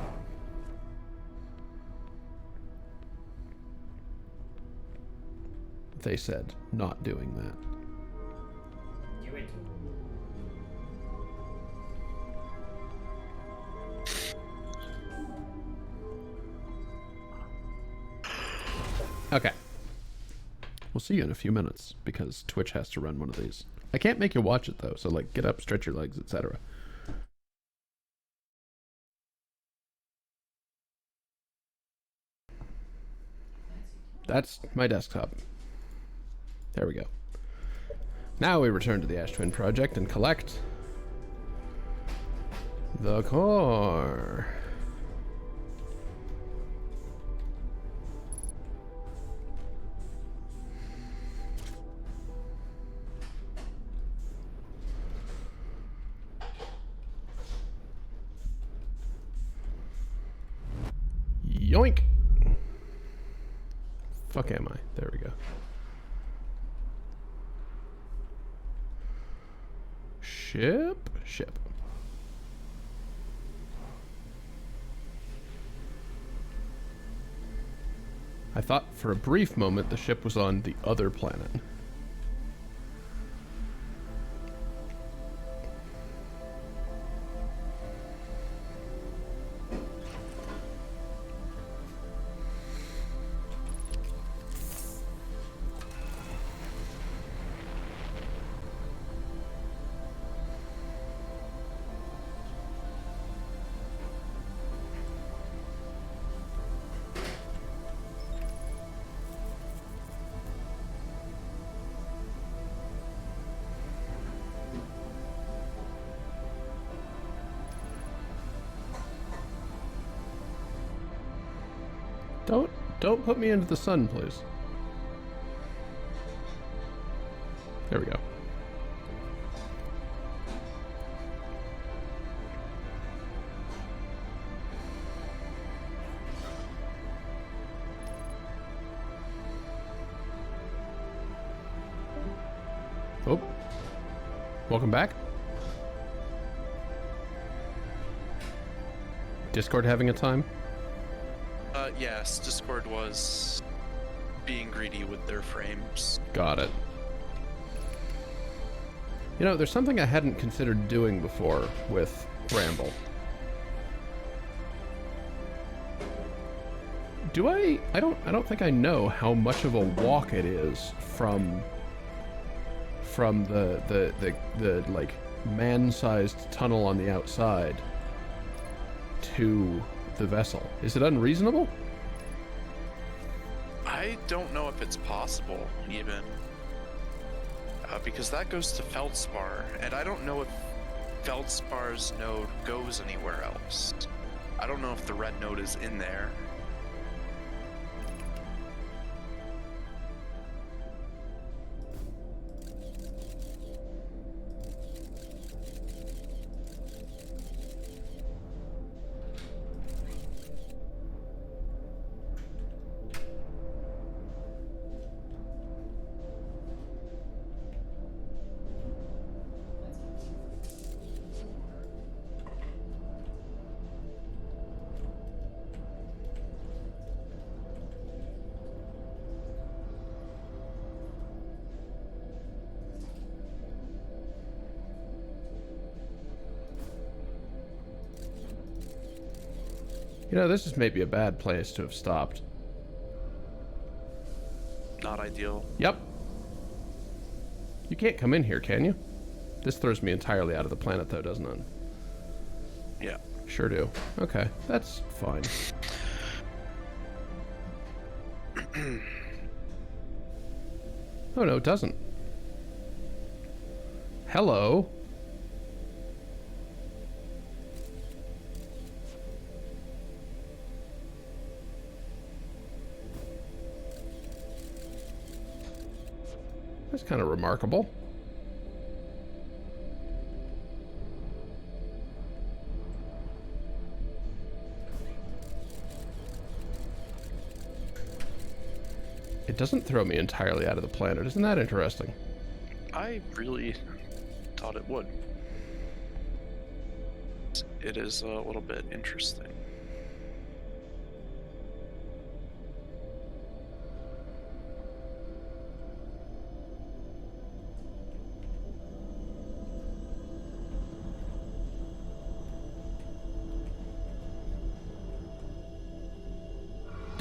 They said not doing that. Do it. Okay. We'll see you in a few minutes, because Twitch has to run one of these. I can't make you watch it, though, so, like, get up, stretch your legs, etc. That's my desktop. There we go. Now we return to the Ash Twin project and collect the core. Yoink! Fuck am I? There we go. Ship. I thought for a brief moment the ship was on the other planet. Don't put me into the sun, please. There we go. Oh. Welcome back. Discord having a time? Yes, Discord was being greedy with their frames. Got it. You know, there's something I hadn't considered doing before with Bramble. I don't think I know how much of a walk it is from the like man-sized tunnel on the outside to the vessel. Is it unreasonable? I don't know if it's possible, even. Because that goes to Feldspar, and I don't know if Feldspar's node goes anywhere else. I don't know if the red node is in there. You know, this is maybe a bad place to have stopped. Not ideal. Yep. You can't come in here, can you? This throws me entirely out of the planet, though, doesn't it? Yeah. Sure do. Okay, that's fine. Oh, no, it doesn't. Hello? That's kind of remarkable. It doesn't throw me entirely out of the planet. Isn't that interesting? I really thought it would. It is a little bit interesting.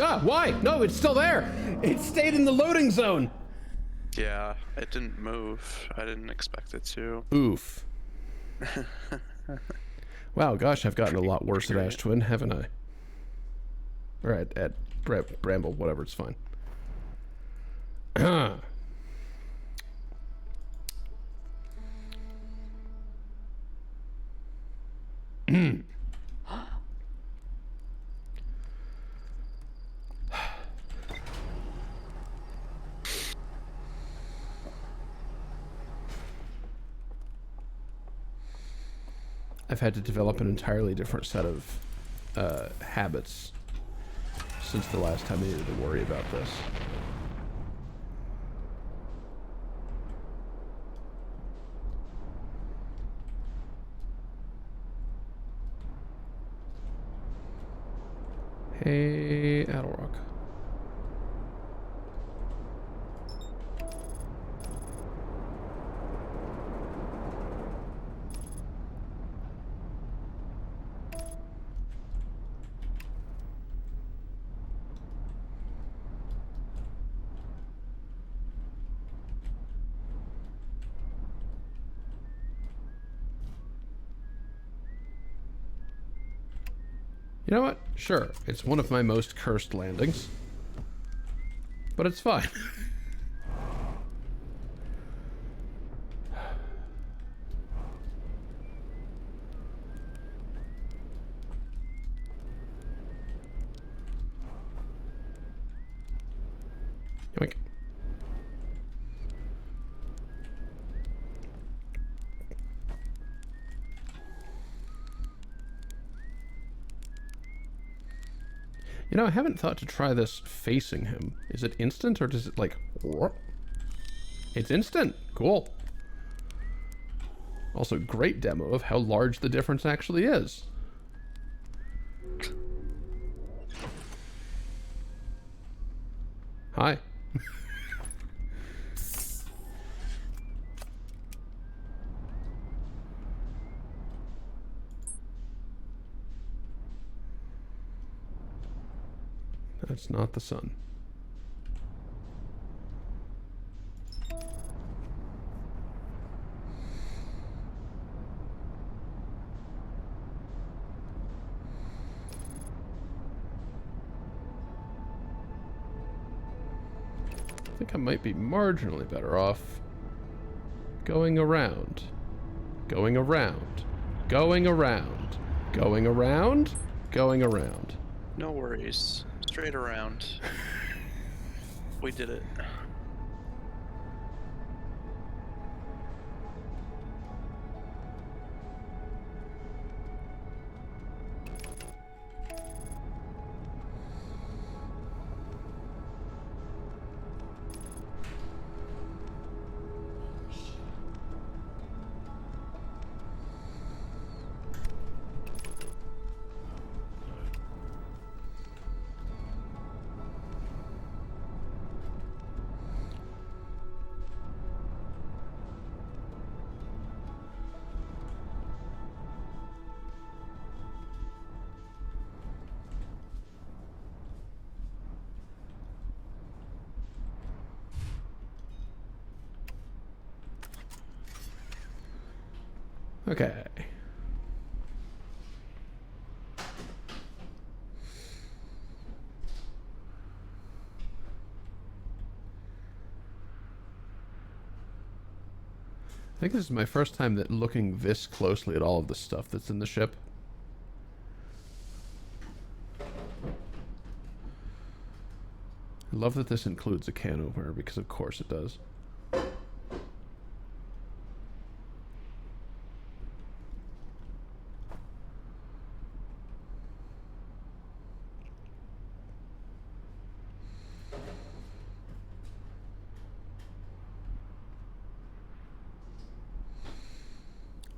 Ah, why? No, it's still there. It stayed in the loading zone. Yeah, it didn't move. I didn't expect it to. Oof. Wow, gosh, I've gotten a lot worse at Ash Twin, haven't I? Or at Bramble, whatever, it's fine. I've had to develop an entirely different set of habits since the last time I needed to worry about this. Hey, Adderrock. You know what? Sure, it's one of my most cursed landings. But it's fine. Yoink. You know, I haven't thought to try this facing him. Is it instant or does it like... It's instant. Cool. Also, great demo of how large the difference actually is. Hi. That's not the sun. I think I might be marginally better off going around, going around, going around, going around, going around. No worries. Straight around. We did it. Okay. I think this is my first time that looking this closely at all of the stuff that's in the ship. I love that this includes a can opener because of course it does.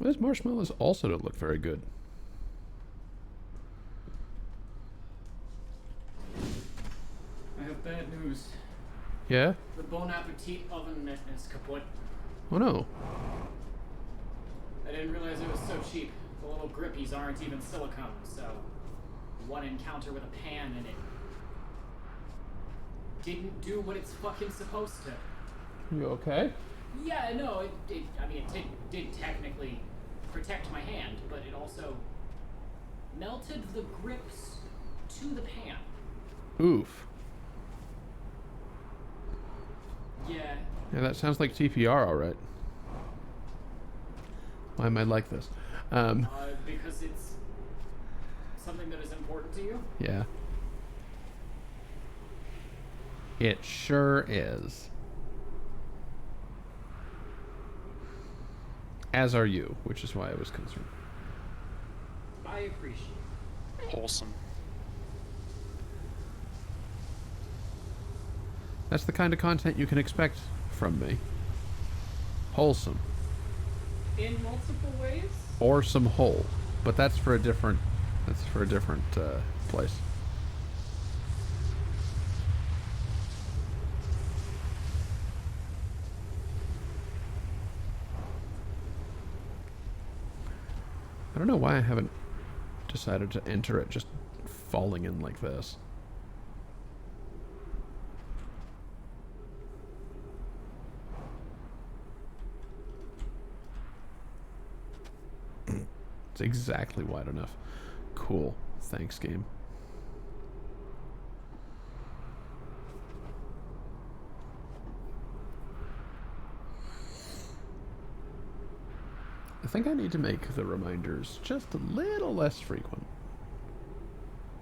Those marshmallows also don't look very good. I have bad news. Yeah? The Bon Appetit oven mitt is kaput. Oh no. I didn't realize it was so cheap. The little grippies aren't even silicone, so one encounter with a pan in it didn't do what it's fucking supposed to. You okay? Yeah, no, it did technically protect my hand, but it also melted the grips to the pan. Oof. Yeah. Yeah, that sounds like TPR, all right. Why am I like this? Because it's something that is important to you. Yeah. It sure is. As are you, which is why I was concerned. I appreciate it. Wholesome. That's the kind of content you can expect from me. Wholesome. In multiple ways? Or some whole. But that's for a different place. I don't know why I haven't decided to enter it just falling in like this. It's exactly wide enough. Cool. Thanks, game. I think I need to make the reminders just a little less frequent.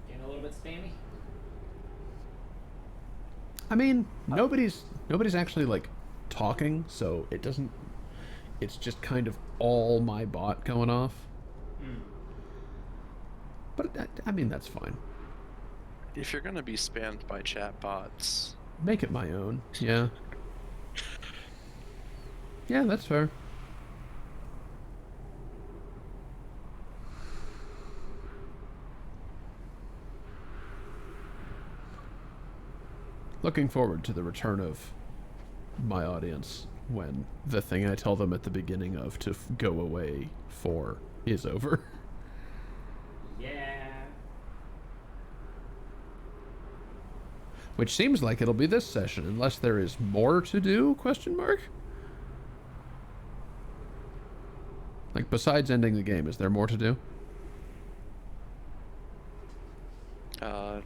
Getting a little bit spammy? I mean, nobody's actually like talking, so it doesn't. It's just kind of all my bot going off. But I mean, that's fine. If you're gonna be spammed by chat bots, Make it my own. Yeah. Yeah, that's fair. Looking forward to the return of my audience when the thing I tell them at the beginning of to go away for is over. Yeah. Which seems like it'll be this session, unless there is more to do, question mark? Like, besides ending the game, is there more to do?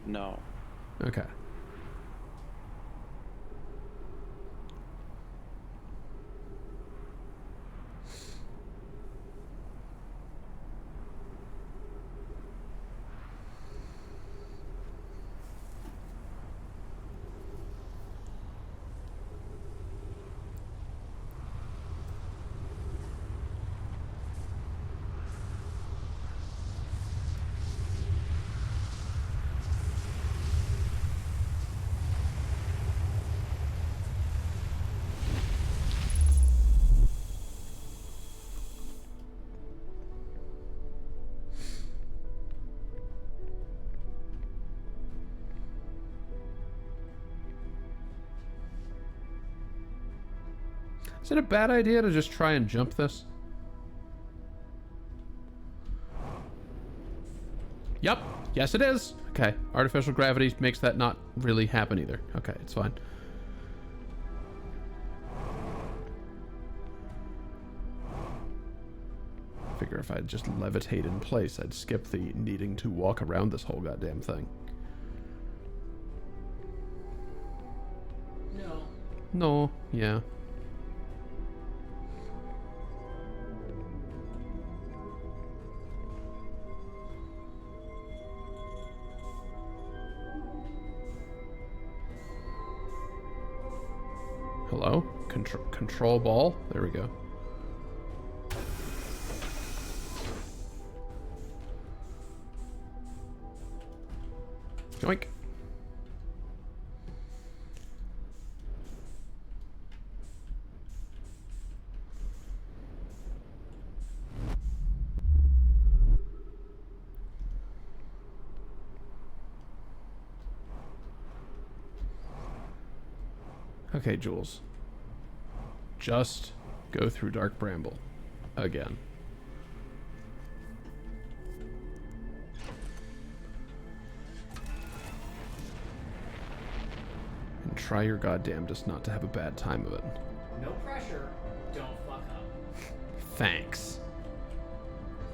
no. Okay. Is it a bad idea to just try and jump this? Yup. Yes, it is. Okay. Artificial gravity makes that not really happen either. Okay, it's fine. Figure if I'd just levitate in place, I'd skip the needing to walk around this whole goddamn thing. No. No, yeah. Hello? Control ball? There we go. Yoink. Okay, Jules. Just go through Dark Bramble. Again. And try your goddamnedest not to have a bad time of it. No pressure. Don't fuck up. Thanks.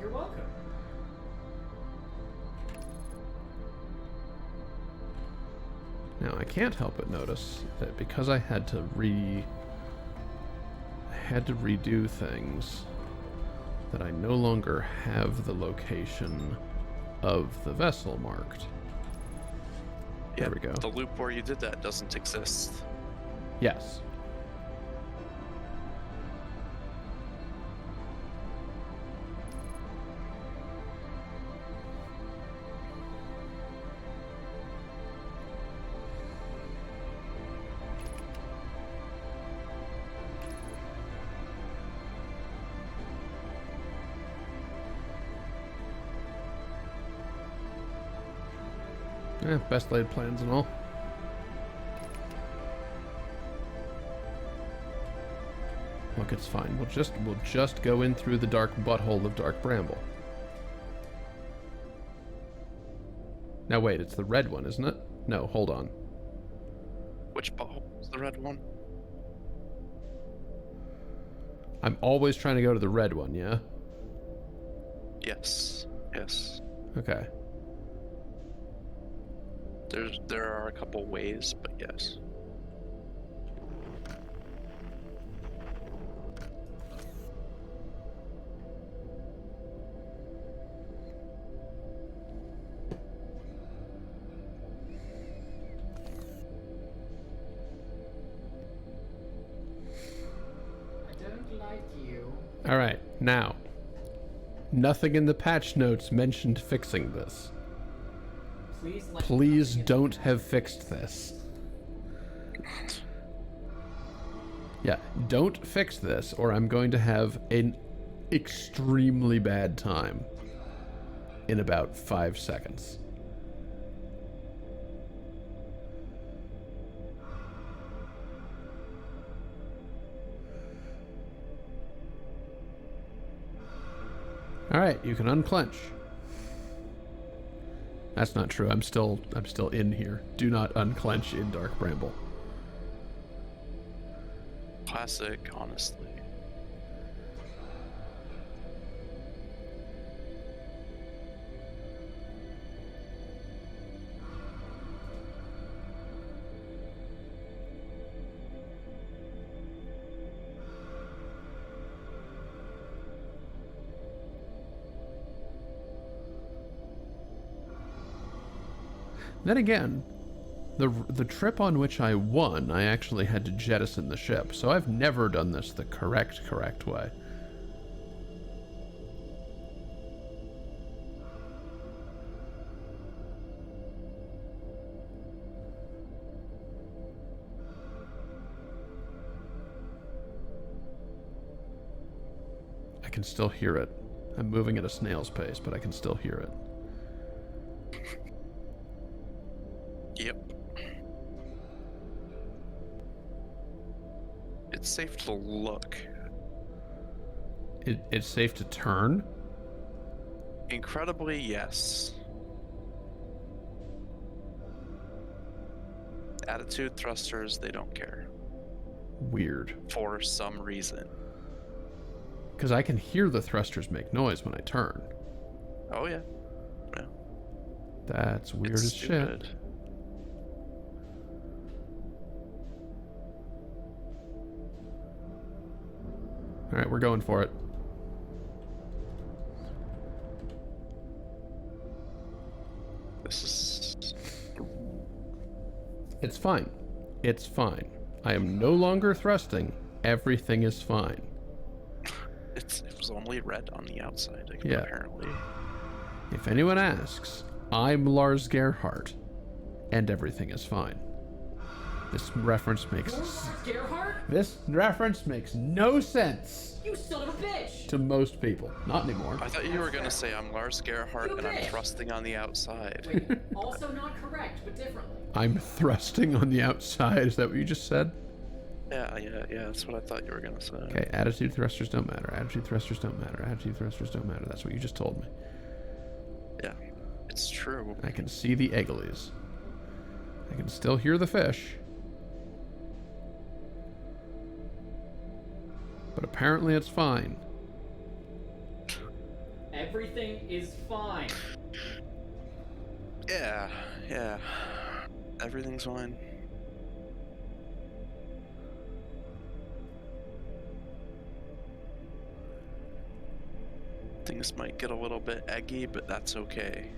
You're welcome. Now, I can't help but notice that because I had to redo things, that I no longer have the location of the vessel marked. There we go. The loop where you did that doesn't exist. Yes. Best laid plans and all. Look, it's fine. We'll just go in through the dark butthole of Dark Bramble. Now wait, it's the red one, isn't it? No, hold on. Which butthole is the red one? I'm always trying to go to the red one, yeah? Yes. Yes. Okay. There are a couple ways, but yes. I don't like you. All right, now. Nothing in the patch notes mentioned fixing this. Please don't have fixed this. Yeah, don't fix this, or I'm going to have an extremely bad time in about 5 seconds. All right, you can unclench. That's not true. I'm still in here. Do not unclench in Dark Bramble. Classic, honestly. Then again, the trip on which I won, I actually had to jettison the ship, so I've never done this the correct way. I can still hear it. I'm moving at a snail's pace, but I can still hear it. Yep. It's safe to look. It's safe to turn? Incredibly, yes. Attitude thrusters, they don't care. Weird. For some reason. Because I can hear the thrusters make noise when I turn. Oh, yeah. Yeah. That's weird It's as stupid. shit. Alright, we're going for it. This is... It's fine. It's fine. I am no longer thrusting. Everything is fine. It was only red on the outside, Yeah. apparently. If anyone asks, I'm Lars Gerhardt, and everything is fine. This reference makes Gerhardt? this reference makes no sense You son of a bitch! to most people. Not anymore. I thought you were gonna say I'm Lars Gerhardt You and I'm bitch. thrusting on the outside. Wait, also not correct, but differently. I'm thrusting on the outside. Is that what you just said? Yeah, that's what I thought you were gonna say. Okay, attitude thrusters don't matter. Attitude thrusters don't matter. Attitude thrusters don't matter. That's what you just told me. Yeah, it's true. I can see the egglies. I can still hear the fish. But apparently it's fine. Everything is fine. Yeah. Everything's fine. Things might get a little bit eggy, but that's okay.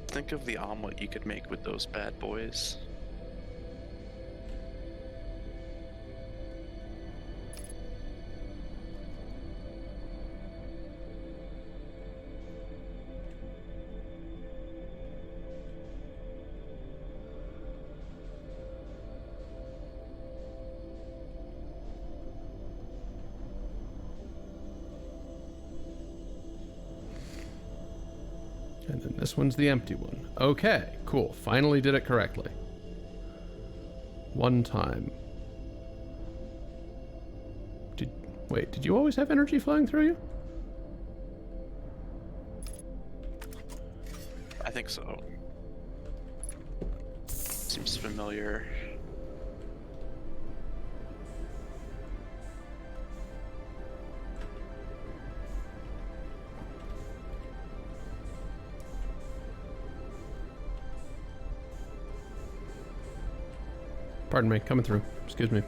Think of the omelet you could make with those bad boys. And then this one's the empty one. Okay, cool. Finally did it correctly. One time. Wait, did you always have energy flowing through you? I think so. Seems familiar. Pardon me, coming through. Excuse me.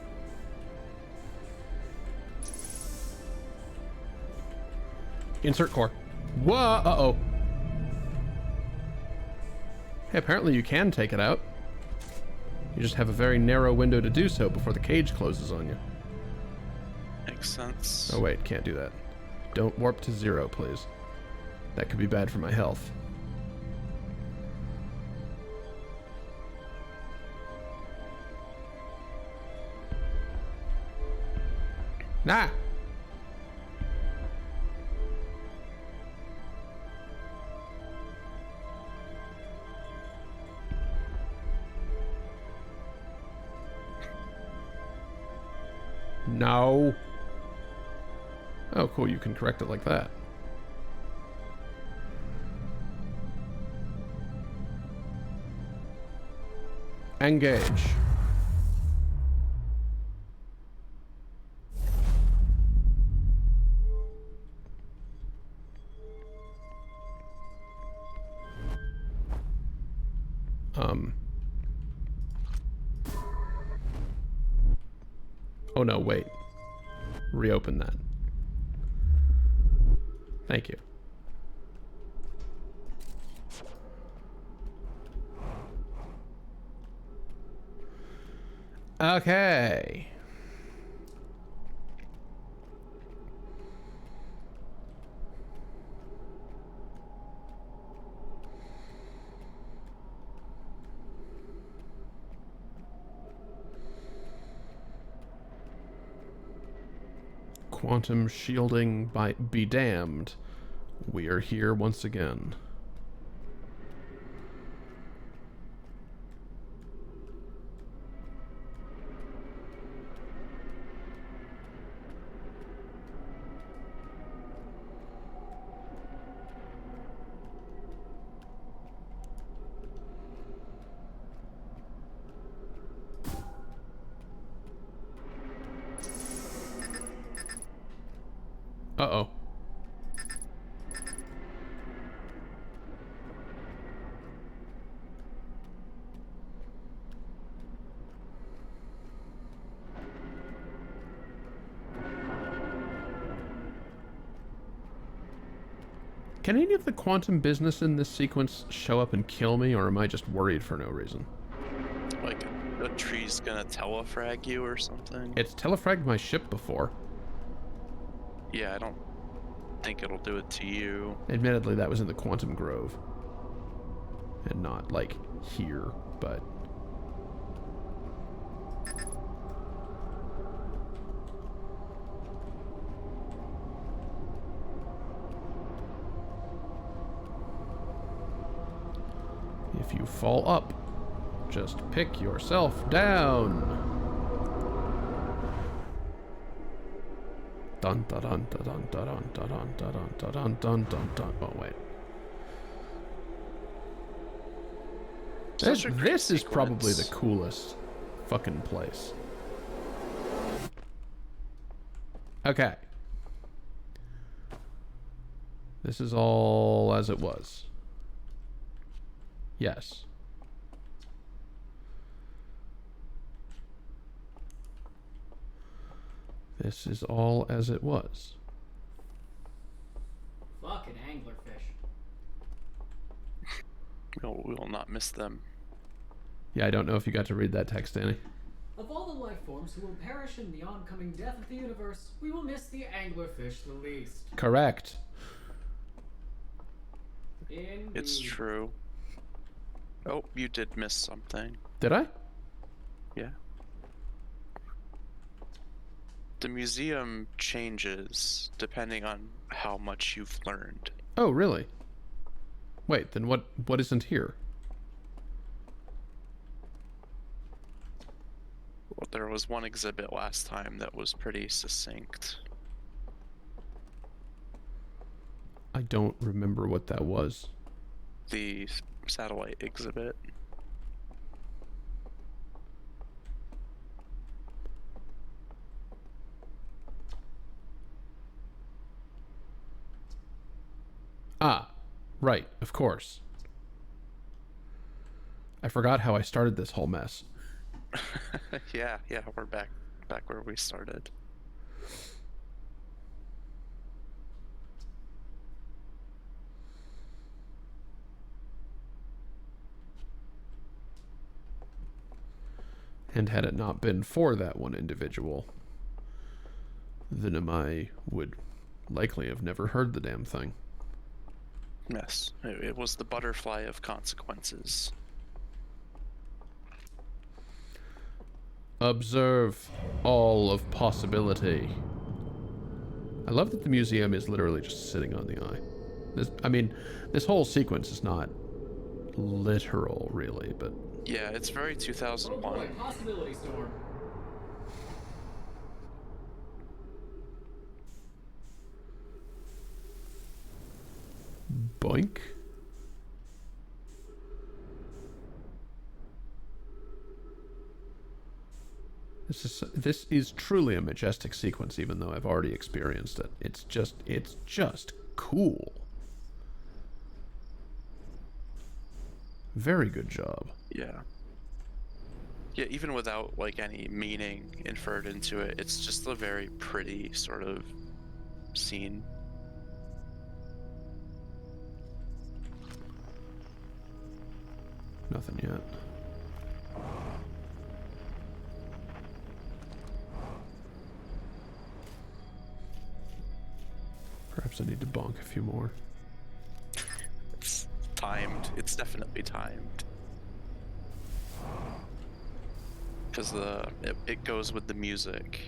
Insert core. Whoa, uh-oh. Hey, apparently you can take it out. You just have a very narrow window to do so before the cage closes on you. Makes sense. Oh wait, can't do that. Don't warp to 0, please. That could be bad for my health. Nah! No. Oh, cool, you can correct it like that. Engage. Oh no, wait. Reopen that. Thank you. Okay. Quantum shielding be damned. We are here once again. Uh-oh. Can any of the quantum business in this sequence show up and kill me, or am I just worried for no reason? Like, a tree's gonna telefrag you or something? It's telefragged my ship before. Yeah, I don't think it'll do it to you. Admittedly, that was in the Quantum Grove. And not, like, here, but... If you fall up, just pick yourself down. Dun dun dun dun dun dun dun dun dun dun dun dun dun. Oh wait. This is probably the coolest fucking place. Okay. This is all as it was. Yes. This is all as it was. Fucking anglerfish. We will not miss them. Yeah, I don't know if you got to read that text, Danny. Of all the life forms who will perish in the oncoming death of the universe, we will miss the anglerfish the least. Correct. Indeed. It's true. Oh, you did miss something. Did I? Yeah. The museum changes depending on how much you've learned. Oh, really? Wait, then what isn't here? Well, there was one exhibit last time that was pretty succinct. I don't remember what that was. The satellite exhibit. Ah, right, of course. I forgot how I started this whole mess. yeah, we're back where we started. And had it not been for that one individual, then I would likely have never heard the damn thing. Yes, it was the butterfly of consequences. Observe all of possibility. I love that the museum is literally just sitting on the eye. This whole sequence is not literal, really, but... Yeah, it's very Oh 2001. boy, possibility storm. Boink. This is truly a majestic sequence, even though I've already experienced it. It's just cool. Very good job. Yeah. Yeah, even without like any meaning inferred into it, it's just a very pretty sort of scene. Nothing yet. Perhaps I need to bonk a few more. It's timed. It's definitely timed. Because it goes with the music.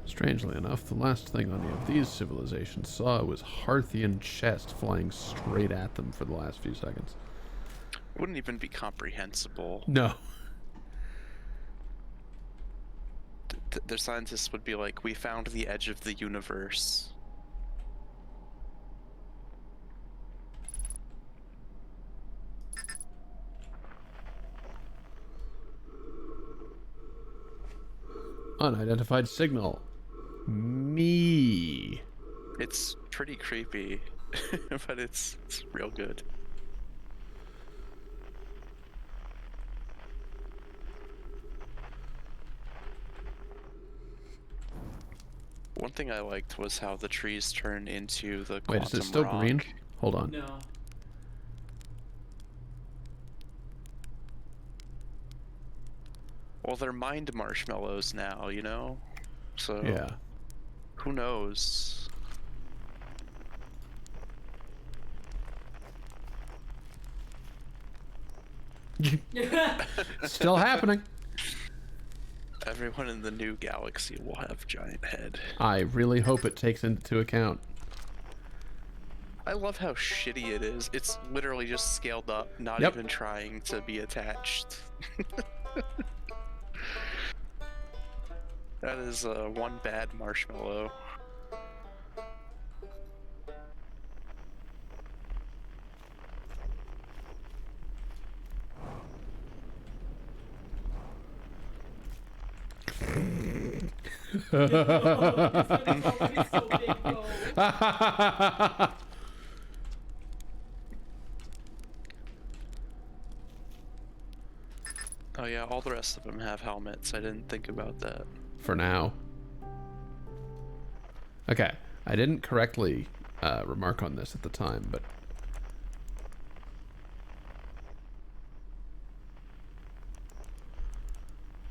Strangely enough, the last thing any of these civilizations saw was Harthian chest flying straight at them for the last few seconds. Wouldn't even be comprehensible. No. Their scientists would be like, we found the edge of the universe. Unidentified signal. Me. It's pretty creepy, but it's real good. One thing I liked was how the trees turn into the Wait, is quantum it still rock. green? Hold on. No. Well, they're mind marshmallows now, you know? So, Yeah. who knows? Still happening. Everyone in the new galaxy will have giant head. I really hope it takes into account. I love how shitty it is. It's literally just scaled up, not Yep. even trying to be attached. That is one bad marshmallow. This one is already so big, though. Oh yeah, all the rest of them have helmets. I didn't think about that. For now. Okay, I didn't correctly remark on this at the time, but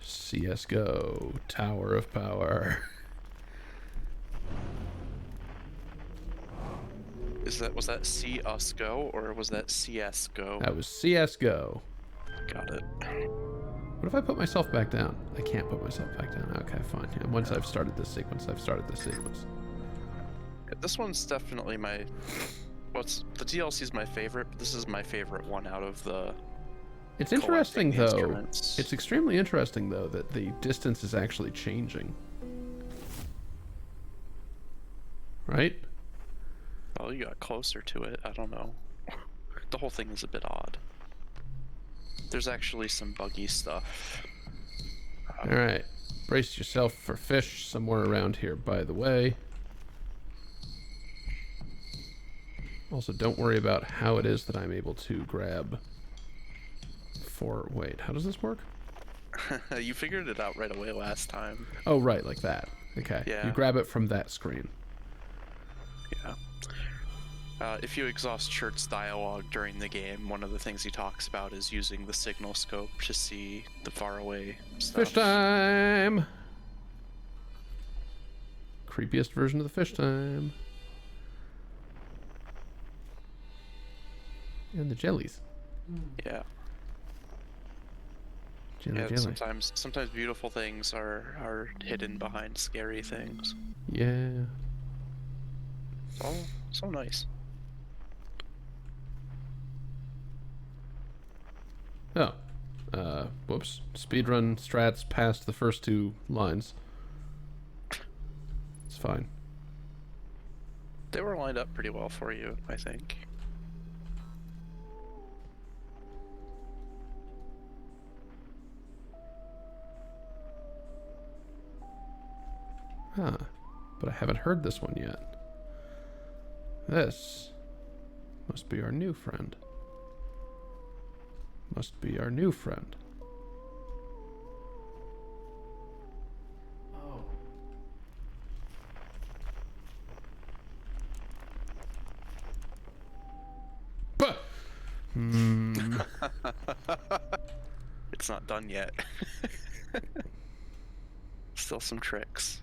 CSGO, Tower of Power. Was that See Us Go or was that CS Go? That was CSGO. Got it. What if I put myself back down? I can't put myself back down. Okay, fine. And once I've started this sequence, I've started this sequence. This one's definitely my. The DLC's my favorite, but this is my favorite one out of the. It's interesting, though. Instruments. It's extremely interesting, though, that the distance is actually changing. Right? Well, you got closer to it. I don't know. The whole thing is a bit odd. There's actually some buggy stuff. All right. Brace yourself for fish somewhere around here, by the way. Also, don't worry about how it is that I'm able to grab for... Wait, how does this work? You figured it out right away last time. Oh, right, like that. Okay. Yeah. You grab it from that screen. Yeah. If you exhaust Shirt's dialogue during the game, one of the things he talks about is using the signal scope to see the faraway stuff. Fish time! Creepiest version of the fish time. And the jellies. Yeah. Jelly, Yeah. jelly. Sometimes beautiful things are hidden behind scary things. Yeah. Oh, so nice. Oh. Whoops. Speedrun strats past the first two lines. It's fine. They were lined up pretty well for you, I think. Huh. But I haven't heard this one yet. This must be our new friend. Must be our new friend. Oh. Bah! Hmm. It's not done yet. Still some tricks.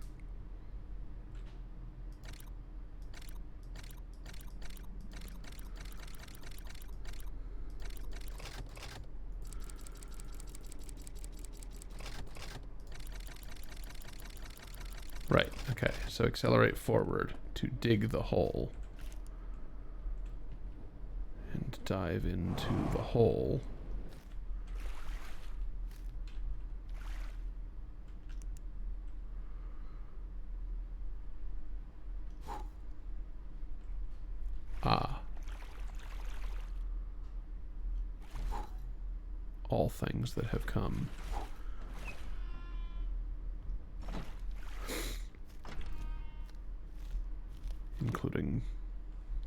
Right, okay. So accelerate forward to dig the hole. And dive into the hole. Ah. All things that have come. Including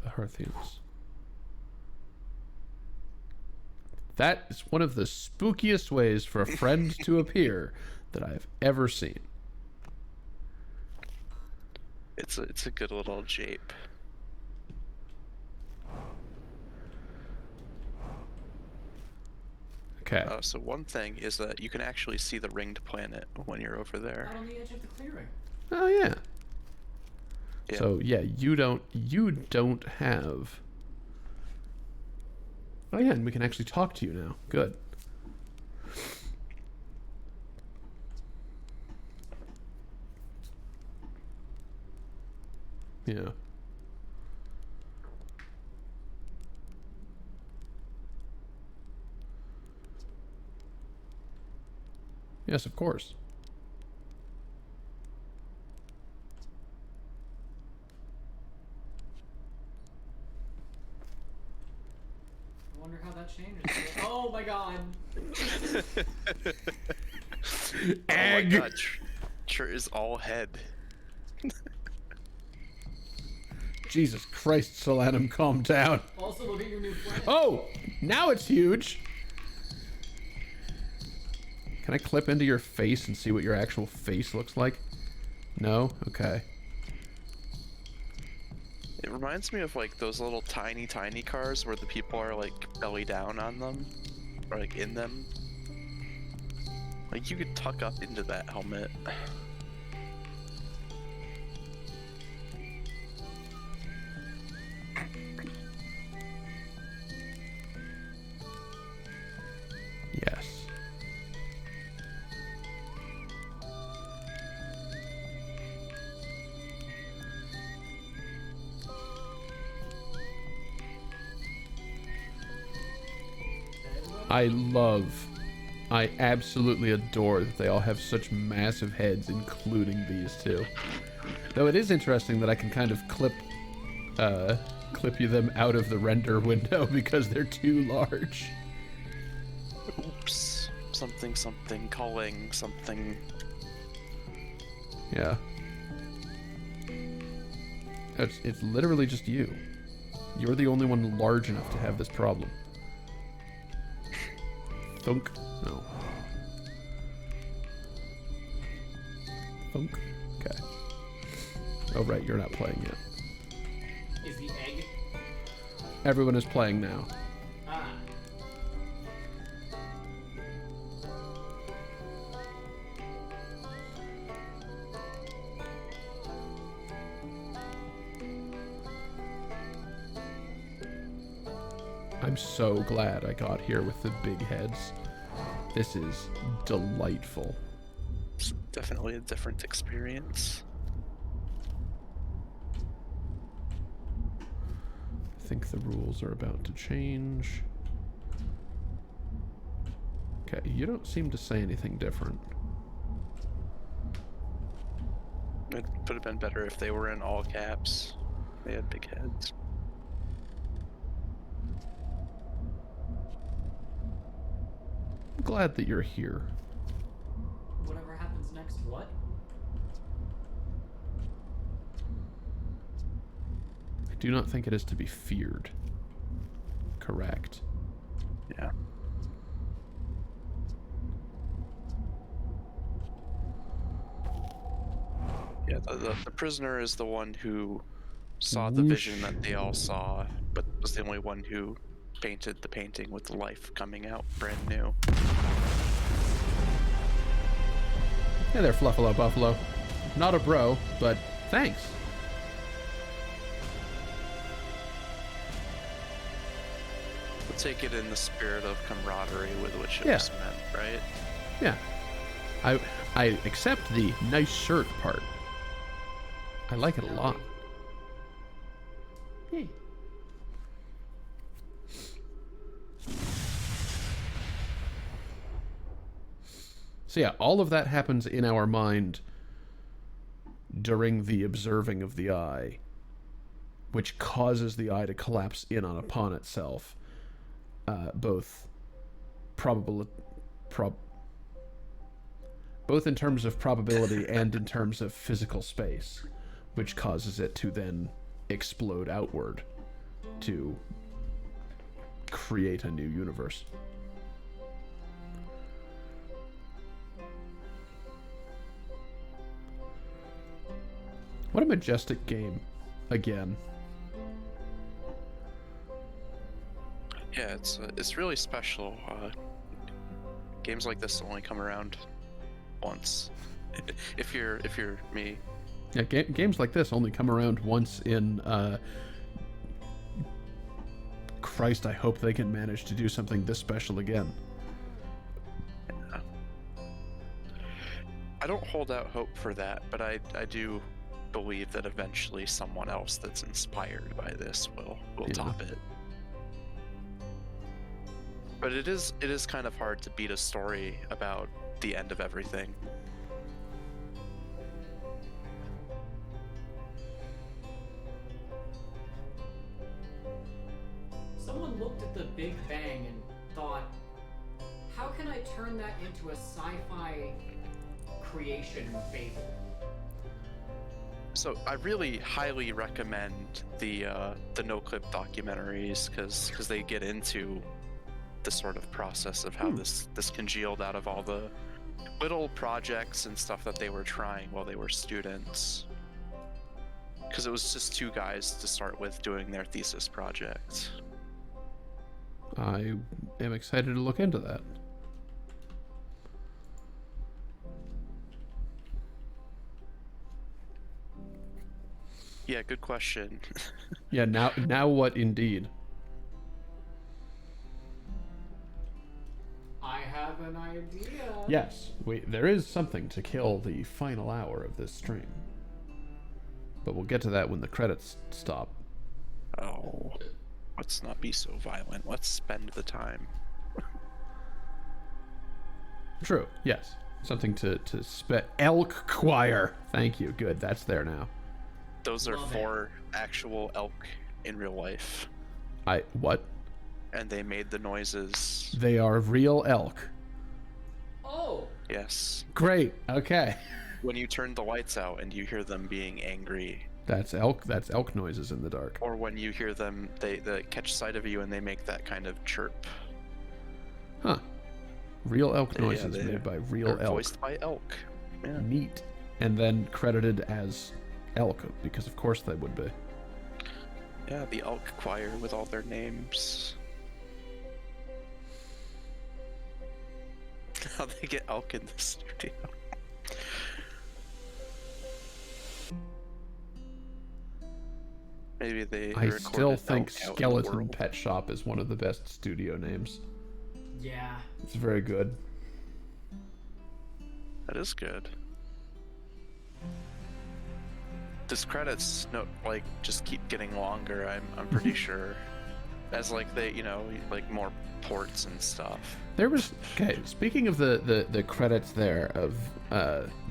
the Hearthians. That is one of the spookiest ways for a friend to appear that I've ever seen. It's a good little jape. Okay. So one thing is that you can actually see the ringed planet when you're over there. Out on the edge of the clearing. Oh yeah. Yeah. So yeah, you don't have. Oh yeah, and we can actually talk to you now. Good. Yeah. Yes, of course. I wonder how that changes. Oh my god. Egg. Oh my god, sure is all head. Jesus Christ, Solanum, calm down. Also, look at your new friend. Oh, now it's huge. Can I clip into your face and see what your actual face looks like? No? Okay. It reminds me of like those little tiny cars where the people are like belly down on them, or like in them. Like you could tuck up into that helmet. Yes. I absolutely adore that they all have such massive heads, including these two. Though it is interesting that I can kind of clip you them out of the render window because they're too large. Oops. Something calling something. Yeah. It's literally just you. You're the only one large enough to have this problem. Thunk. No. Thunk. Okay. Oh, right, you're not playing yet. Is the egg? Everyone is playing now. Ah. I'm so glad I got here with the big heads. This is delightful. It's definitely a different experience. I think the rules are about to change. Okay, you don't seem to say anything different. It would have been better if they were in all caps. They had big heads. I'm glad that you're here. Whatever happens next, what? I do not think it is to be feared. Correct. Yeah. Yeah, the prisoner is the one who saw the vision that they all saw, but was the only one who painted the painting with life coming out brand new. Hey there, Fluffalo Buffalo. Not a bro, but thanks. We'll take it in the spirit of camaraderie with which it Yeah. was meant, right? Yeah. I accept the nice shirt part. I like it a lot. Hey. So yeah, all of that happens in our mind during the observing of the eye, which causes the eye to collapse in upon itself, both both in terms of probability and in terms of physical space, which causes it to then explode outward to create a new universe. What a majestic game, again. Yeah, it's really special. Games like this only come around once. if you're me. Yeah, games like this only come around once in, Christ, I hope they can manage to do something this special again. Yeah. I don't hold out hope for that, but I do believe that eventually someone else that's inspired by this will top it. But it is kind of hard to beat a story about the end of everything. Some someone looked at the Big Bang and thought, how can I turn that into a sci-fi creation fable? So I really highly recommend the no clip documentaries because they get into the sort of process of how this congealed out of all the little projects and stuff that they were trying while they were students. Because it was just two guys to start with doing their thesis project. I am excited to look into that. Yeah, good question. Yeah, now what indeed? I have an idea. Yes, there is something to kill the final hour of this stream. But we'll get to that when the credits stop. Oh, let's not be so violent. Let's spend the time. True, yes. Something to elk choir. Thank you, good, that's there now. Those are Love 4 actual elk in real life. What? And they made the noises. They are real elk. Oh! Yes. Great, okay. When you turn the lights out and you hear them being angry. That's elk noises in the dark. Or when you hear them, they catch sight of you and they make that kind of chirp. Huh. Real elk noises made by real elk. Voiced by elk. Yeah. Neat. And then credited as elk, because of course they would be. Yeah, the elk choir with all their names. How they get elk in the studio. Maybe they I still recorded think elk out in the Skeleton world. Pet Shop is one of the best studio names. Yeah. It's very good. That is good. This credits just keep getting longer. I'm pretty sure, as they like more ports and stuff. There was speaking of the credits there of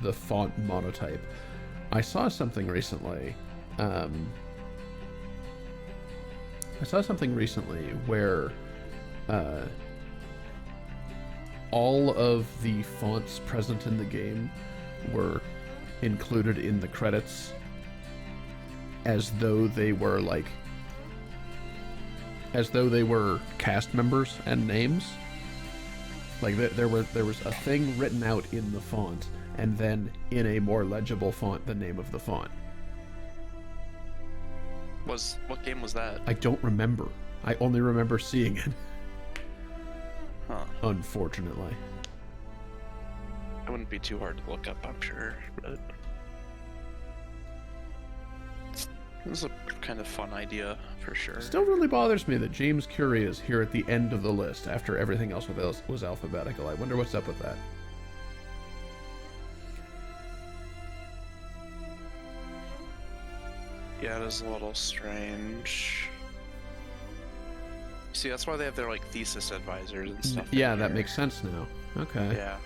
the font monotype, I saw something recently. I saw something recently where all of the fonts present in the game were included in the credits as though they were cast members and names. Like there was a thing written out in the font, and then in a more legible font the name of the font. What game was that? I don't remember. I only remember seeing it. Huh. Unfortunately. It wouldn't be too hard to look up, I'm sure, but it was a kind of fun idea for sure. Still really bothers me that James Curie is here at the end of the list after everything else was alphabetical. I wonder what's up with that. Yeah, it is a little strange. See, that's why they have their thesis advisors and stuff. Yeah, that makes sense now. Okay. Yeah.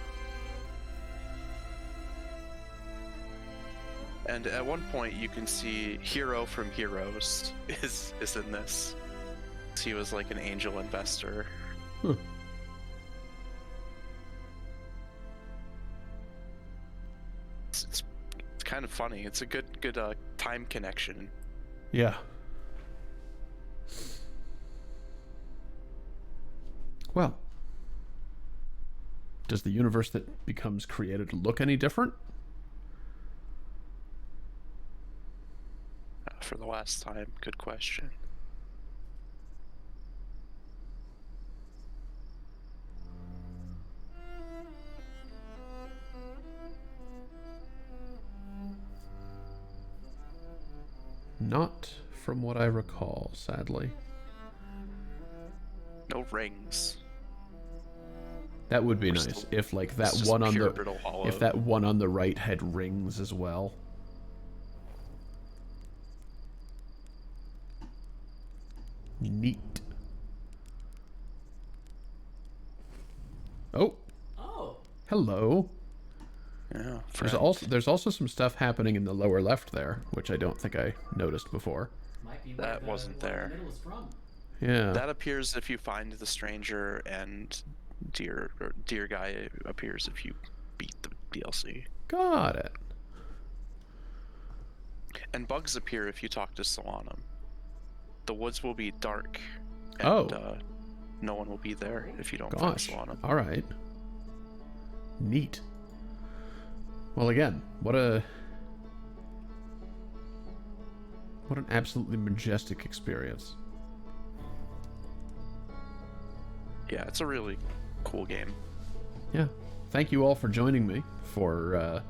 And at one point, you can see Hero from Heroes is in this. He was an angel investor. Huh. It's kind of funny. It's a good time connection. Yeah. Well, does the universe that becomes created look any different? For the last time, good question. Not from what I recall, sadly. No rings. That would be We're nice still- if it's that just one on pure the brittle hollow. if that one on the right had rings as well. Neat. Oh, Oh. hello. Yeah. There's also some stuff happening in the lower left there, which I don't think I noticed before. Might be That where wasn't where there. The middle is from. Yeah. That appears if you find the stranger, and Deer Guy appears if you beat the DLC. Got it. And bugs appear if you talk to Solanum. The woods will be dark, and no one will be there if you don't find Gosh. Solanum. All right. Neat. Well, again, what an absolutely majestic experience. Yeah, it's a really cool game. Yeah. Thank you all for joining me for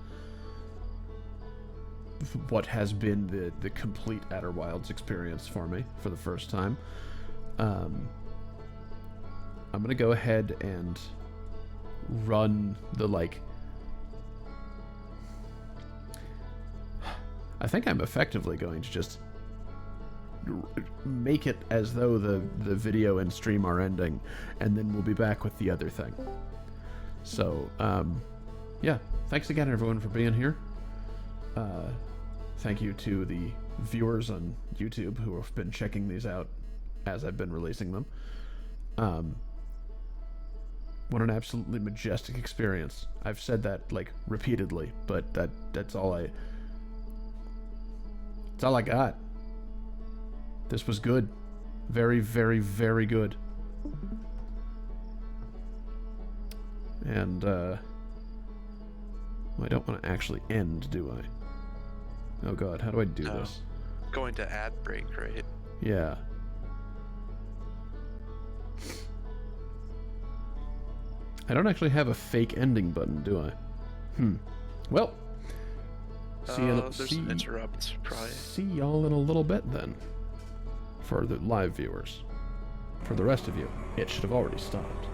what has been the complete Outer Wilds experience for me for the first time. I'm going to go ahead and run the, I think I'm effectively going to just make it as though the video and stream are ending, and then we'll be back with the other thing. So, yeah, thanks again, everyone, for being here. Thank you to the viewers on YouTube who have been checking these out as I've been releasing them. What an absolutely majestic experience. I've said that, repeatedly, but that's all I got. This was good. Very, very, very good. And, well, I don't want to actually end, do I? Oh god, how do I do this? Going to ad break, right? Yeah. I don't actually have a fake ending button, do I? Well, There's an interrupt, probably. See y'all in a little bit, then. For the live viewers. For the rest of you, it should have already stopped.